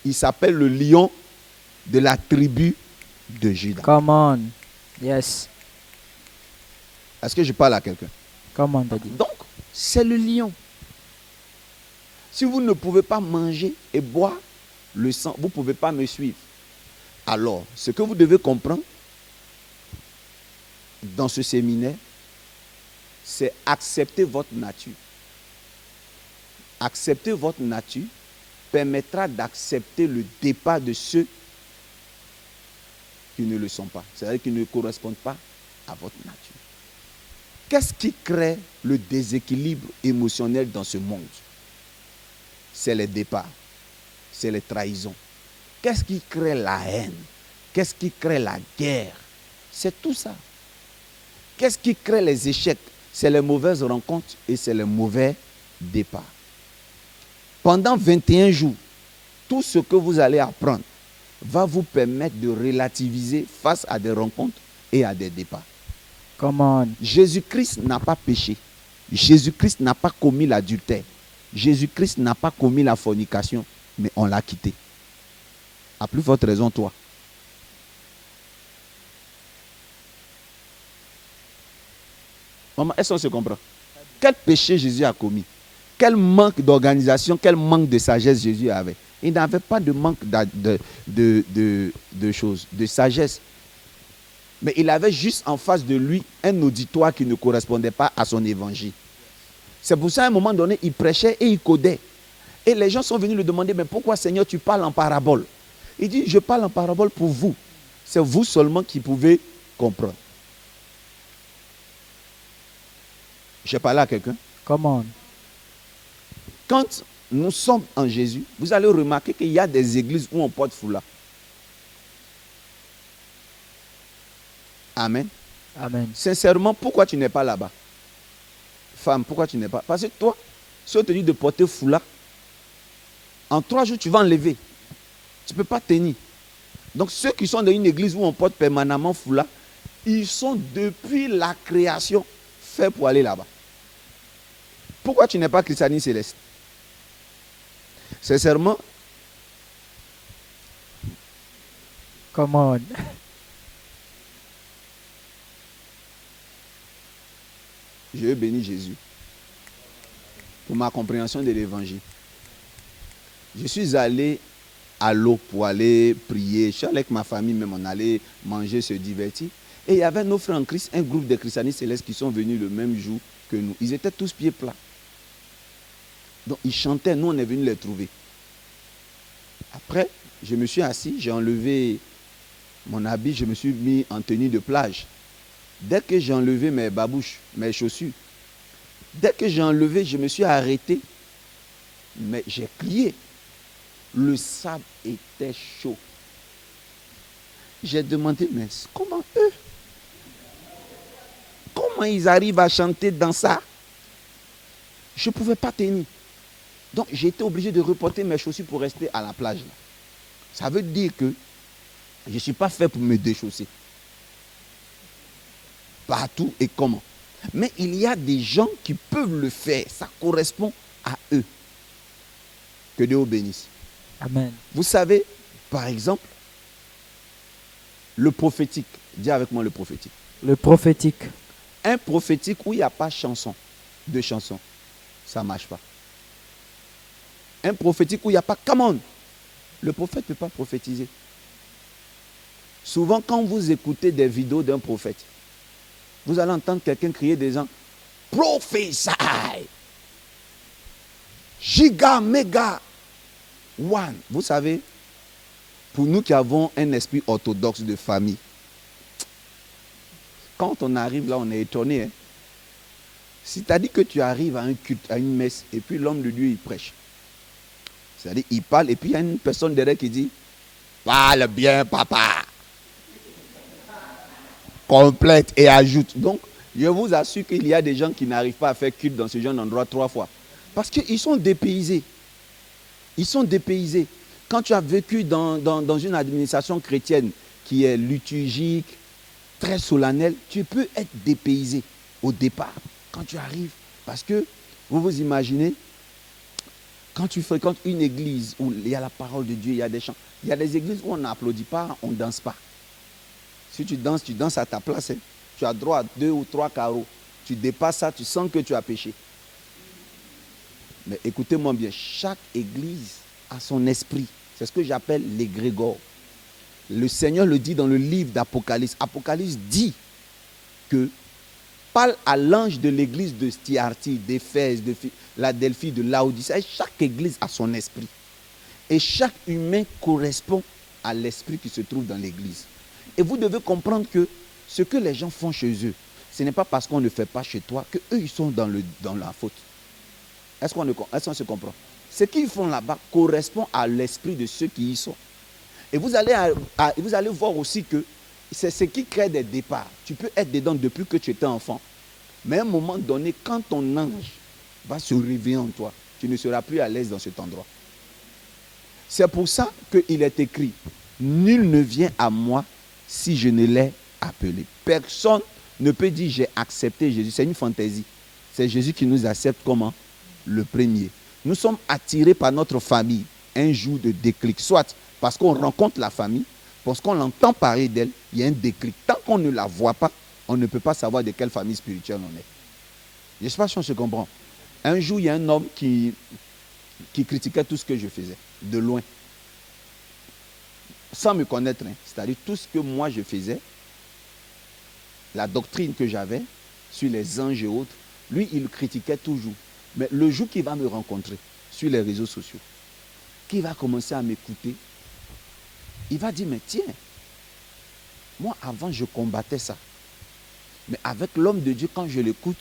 Il s'appelle le lion de la tribu de Juda. Come on. Yes. Est-ce que je parle à quelqu'un? Come on, Daddy. Donc, c'est le lion. Si vous ne pouvez pas manger et boire le sang, vous ne pouvez pas me suivre. Alors, ce que vous devez comprendre dans ce séminaire, c'est accepter votre nature. Accepter votre nature permettra d'accepter le départ de ceux qui ne le sont pas. C'est-à-dire qui ne correspondent pas à votre nature. Qu'est-ce qui crée le déséquilibre émotionnel dans ce monde? C'est les départs, c'est les trahisons. Qu'est-ce qui crée la haine? Qu'est-ce qui crée la guerre? C'est tout ça. Qu'est-ce qui crée les échecs? C'est les mauvaises rencontres et c'est les mauvais départs. Pendant 21 jours, tout ce que vous allez apprendre va vous permettre de relativiser face à des rencontres et à des départs. Come on. Jésus-Christ n'a pas péché. Jésus-Christ n'a pas commis l'adultère. Jésus-Christ n'a pas commis la fornication, mais on l'a quitté. À plus forte raison, toi. Maman, est-ce qu'on se comprend? Quel péché Jésus a commis? Quel manque d'organisation, quel manque de sagesse Jésus avait? Il n'avait pas de manque de choses, de sagesse. Mais il avait juste en face de lui un auditoire qui ne correspondait pas à son évangile. C'est pour ça qu'à un moment donné, il prêchait et il codait. Et les gens sont venus lui demander, mais pourquoi Seigneur tu parles en parabole? Il dit, je parle en parabole pour vous. C'est vous seulement qui pouvez comprendre. J'ai parlé à quelqu'un. Come on. Quand nous sommes en Jésus, vous allez remarquer qu'il y a des églises où on porte foulard. Amen. Amen. Sincèrement, pourquoi tu n'es pas là-bas? Femme, pourquoi tu n'es pas? Parce que toi, si on te dit de porter foulard, en 3 jours, tu vas enlever. Tu ne peux pas tenir. Donc, ceux qui sont dans une église où on porte permanemment foulard, ils sont depuis la création faits pour aller là-bas. Pourquoi tu n'es pas christianiste céleste? Sincèrement, Come on. je veux bénir Jésus pour ma compréhension de l'évangile. Je suis allé à l'eau pour aller prier. Je suis allé avec ma famille, même on allait manger, se divertir. Et il y avait nos frères en Christ, un groupe de christianistes célestes qui sont venus le même jour que nous. Ils étaient tous pieds plats. Donc ils chantaient, nous on est venus les trouver. Après, je me suis assis, j'ai enlevé mon habit, je me suis mis en tenue de plage. Dès que j'ai enlevé mes babouches, mes chaussures, dès que j'ai enlevé, je me suis arrêté. Mais j'ai crié. Le sable était chaud. J'ai demandé, mais comment eux? Comment ils arrivent à chanter dans ça? Je ne pouvais pas tenir. Donc j'ai été obligé de reporter mes chaussures pour rester à la plage. Là. Ça veut dire que je ne suis pas fait pour me déchausser. Partout et comment. Mais il y a des gens qui peuvent le faire. Ça correspond à eux. Que Dieu vous bénisse. Amen. Vous savez, par exemple, le prophétique. Dis avec moi le prophétique. Le prophétique. Un prophétique où il n'y a pas de chanson, ça ne marche pas. Un prophétique où il n'y a pas come on. Le prophète ne peut pas prophétiser. Souvent, quand vous écoutez des vidéos d'un prophète, vous allez entendre quelqu'un crier des gens prophesy. Giga, méga, one. Vous savez, pour nous qui avons un esprit orthodoxe de famille, quand on arrive là, on est étonné. Hein? C'est-à-dire que tu arrives à un culte, à une messe, et puis l'homme de Dieu, il prêche. C'est-à-dire, il parle, et puis il y a une personne derrière qui dit, parle bien, papa. Complète et ajoute. Donc, je vous assure qu'il y a des gens qui n'arrivent pas à faire culte dans ce genre d'endroit 3 fois. Parce qu'ils sont dépaysés. Ils sont dépaysés. Quand tu as vécu dans une administration chrétienne qui est liturgique, très solennelle, tu peux être dépaysé au départ, quand tu arrives. Parce que, vous vous imaginez, quand tu fréquentes une église où il y a la parole de Dieu, il y a des chants, il y a des églises où on n'applaudit pas, on ne danse pas. Si tu danses à ta place. Hein. Tu as droit à 2 ou 3 carreaux. Tu dépasses ça, tu sens que tu as péché. Mais écoutez-moi bien, chaque église a son esprit. C'est ce que j'appelle l'égrégore. Le Seigneur le dit dans le livre d'Apocalypse. Apocalypse dit que parle à l'ange de l'église de Thyatire, d'Éphèse, de Philadelphie, de Laodicée. Chaque église a son esprit. Et chaque humain correspond à l'esprit qui se trouve dans l'église. Et vous devez comprendre que ce que les gens font chez eux, ce n'est pas parce qu'on ne fait pas chez toi qu'eux, ils sont dans la faute. Est-ce qu'on se comprend? Ce qu'ils font là-bas correspond à l'esprit de ceux qui y sont. Et vous allez voir aussi que c'est ce qui crée des départs. Tu peux être dedans depuis que tu étais enfant. Mais à un moment donné, quand ton ange va se réveiller en toi, tu ne seras plus à l'aise dans cet endroit. C'est pour ça qu'il est écrit, nul ne vient à moi si je ne l'ai appelé. Personne ne peut dire j'ai accepté Jésus. C'est une fantaisie. C'est Jésus qui nous accepte comment? Le premier. Nous sommes attirés par notre famille un jour de déclic. Soit parce qu'on rencontre la famille, parce qu'on l'entend parler d'elle, il y a un déclic. Tant qu'on ne la voit pas, on ne peut pas savoir de quelle famille spirituelle on est. Je ne sais pas si on se comprend. Un jour, il y a un homme qui critiquait tout ce que je faisais, de loin. Sans me connaître, hein. C'est-à-dire tout ce que moi je faisais, la doctrine que j'avais sur les anges et autres, lui, il critiquait toujours. Mais le jour qu'il va me rencontrer sur les réseaux sociaux, qu'il va commencer à m'écouter, il va dire, mais tiens, moi avant je combattais ça. Mais avec l'homme de Dieu, quand je l'écoute,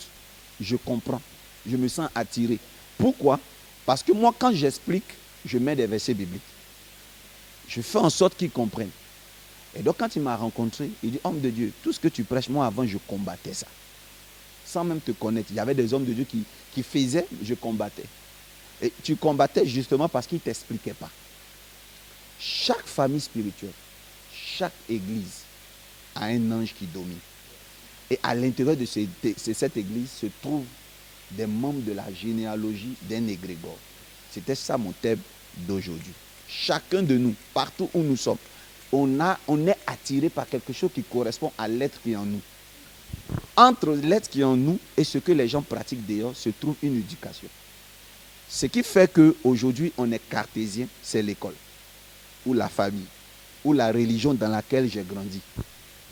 je comprends. Je me sens attiré. Pourquoi? Parce que moi, quand j'explique, je mets des versets bibliques. Je fais en sorte qu'ils comprennent. Et donc quand il m'a rencontré, il dit, homme de Dieu, tout ce que tu prêches, moi avant je combattais ça. Sans même te connaître. Il y avait des hommes de Dieu qui faisaient, je combattais. Et tu combattais justement parce qu'ils ne t'expliquaient pas. Chaque famille spirituelle, chaque église a un ange qui domine. Et à l'intérieur de cette église se trouvent des membres de la généalogie d'un égrégore. C'était ça mon thème d'aujourd'hui. Chacun de nous, partout où nous sommes, on est attiré par quelque chose qui correspond à l'être qui est en nous. Entre l'être qui est en nous et ce que les gens pratiquent dehors se trouve une éducation. Ce qui fait qu'aujourd'hui on est cartésien, c'est l'école, ou la famille, ou la religion dans laquelle j'ai grandi.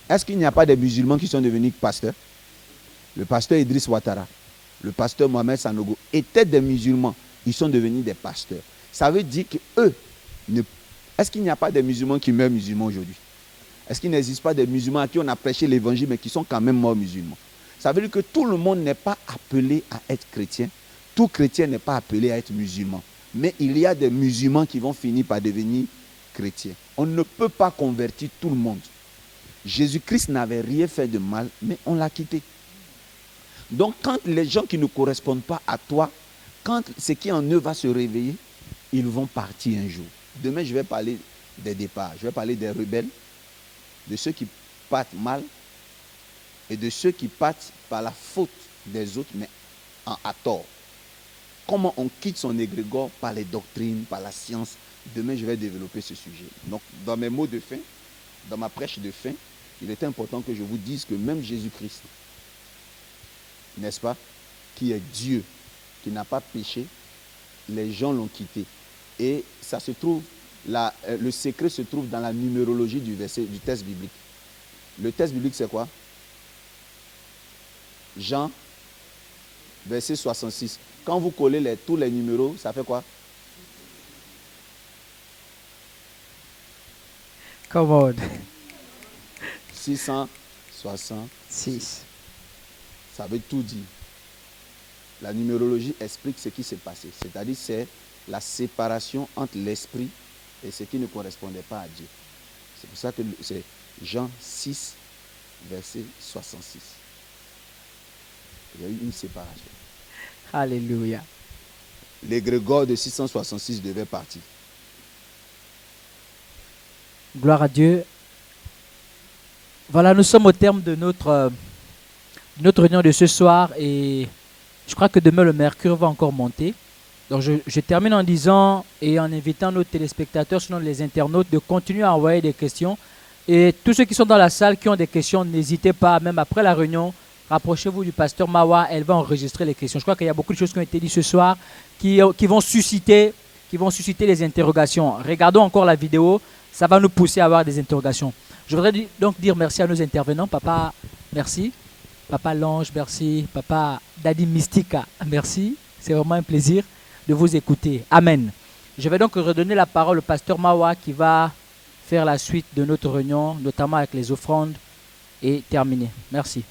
Est-ce qu'il n'y a pas des musulmans qui sont devenus pasteurs? Le pasteur Idriss Ouattara, le pasteur Mohamed Sanogo étaient des musulmans. Ils sont devenus des pasteurs. Ça veut dire qu'eux, est-ce qu'il n'y a pas des musulmans qui meurent musulmans aujourd'hui? Est-ce qu'il n'existe pas des musulmans à qui on a prêché l'évangile mais qui sont quand même morts musulmans? Ça veut dire que tout le monde n'est pas appelé à être chrétien. Tout chrétien n'est pas appelé à être musulman. Mais il y a des musulmans qui vont finir par devenir chrétiens. On ne peut pas convertir tout le monde. Jésus-Christ n'avait rien fait de mal, mais on l'a quitté. Donc quand les gens qui ne correspondent pas à toi, quand ce qui en eux va se réveiller, ils vont partir un jour. Demain, je vais parler des départs. Je vais parler des rebelles, de ceux qui partent mal et de ceux qui partent par la faute des autres, mais à tort. Comment on quitte son égrégore par les doctrines, par la science. Demain, je vais développer ce sujet. Donc, dans mes mots de fin, dans ma prêche de fin, il est important que je vous dise que même Jésus-Christ, n'est-ce pas, qui est Dieu, qui n'a pas péché, les gens l'ont quitté. Et ça se trouve, le secret se trouve dans la numérologie du texte biblique. Le texte biblique, c'est quoi? Jean, verset 66. Quand vous collez tous les numéros, ça fait quoi? Come on. 666. Ça veut tout dire. La numérologie explique ce qui s'est passé. C'est-à-dire c'est la séparation entre l'esprit et ce qui ne correspondait pas à Dieu. C'est pour ça que c'est Jean 6, verset 66. Il y a eu une séparation. Alléluia. L'égrégore de 666 devait partir. Gloire à Dieu. Voilà, nous sommes au terme de notre réunion de ce soir et je crois que demain le mercure va encore monter. Donc je termine en disant et en invitant nos téléspectateurs, sinon les internautes, de continuer à envoyer des questions. Et tous ceux qui sont dans la salle qui ont des questions, n'hésitez pas, même après la réunion, rapprochez-vous du pasteur Mawa, elle va enregistrer les questions. Je crois qu'il y a beaucoup de choses qui ont été dites ce soir qui vont susciter les interrogations. Regardons encore la vidéo, ça va nous pousser à avoir des interrogations. Je voudrais donc dire merci à nos intervenants. Papa, merci. Papa Lange, merci. Papa Daddy Mystica, merci. C'est vraiment un plaisir de vous écouter. Amen. Je vais donc redonner la parole au pasteur Mawa qui va faire la suite de notre réunion, notamment avec les offrandes, et terminer. Merci.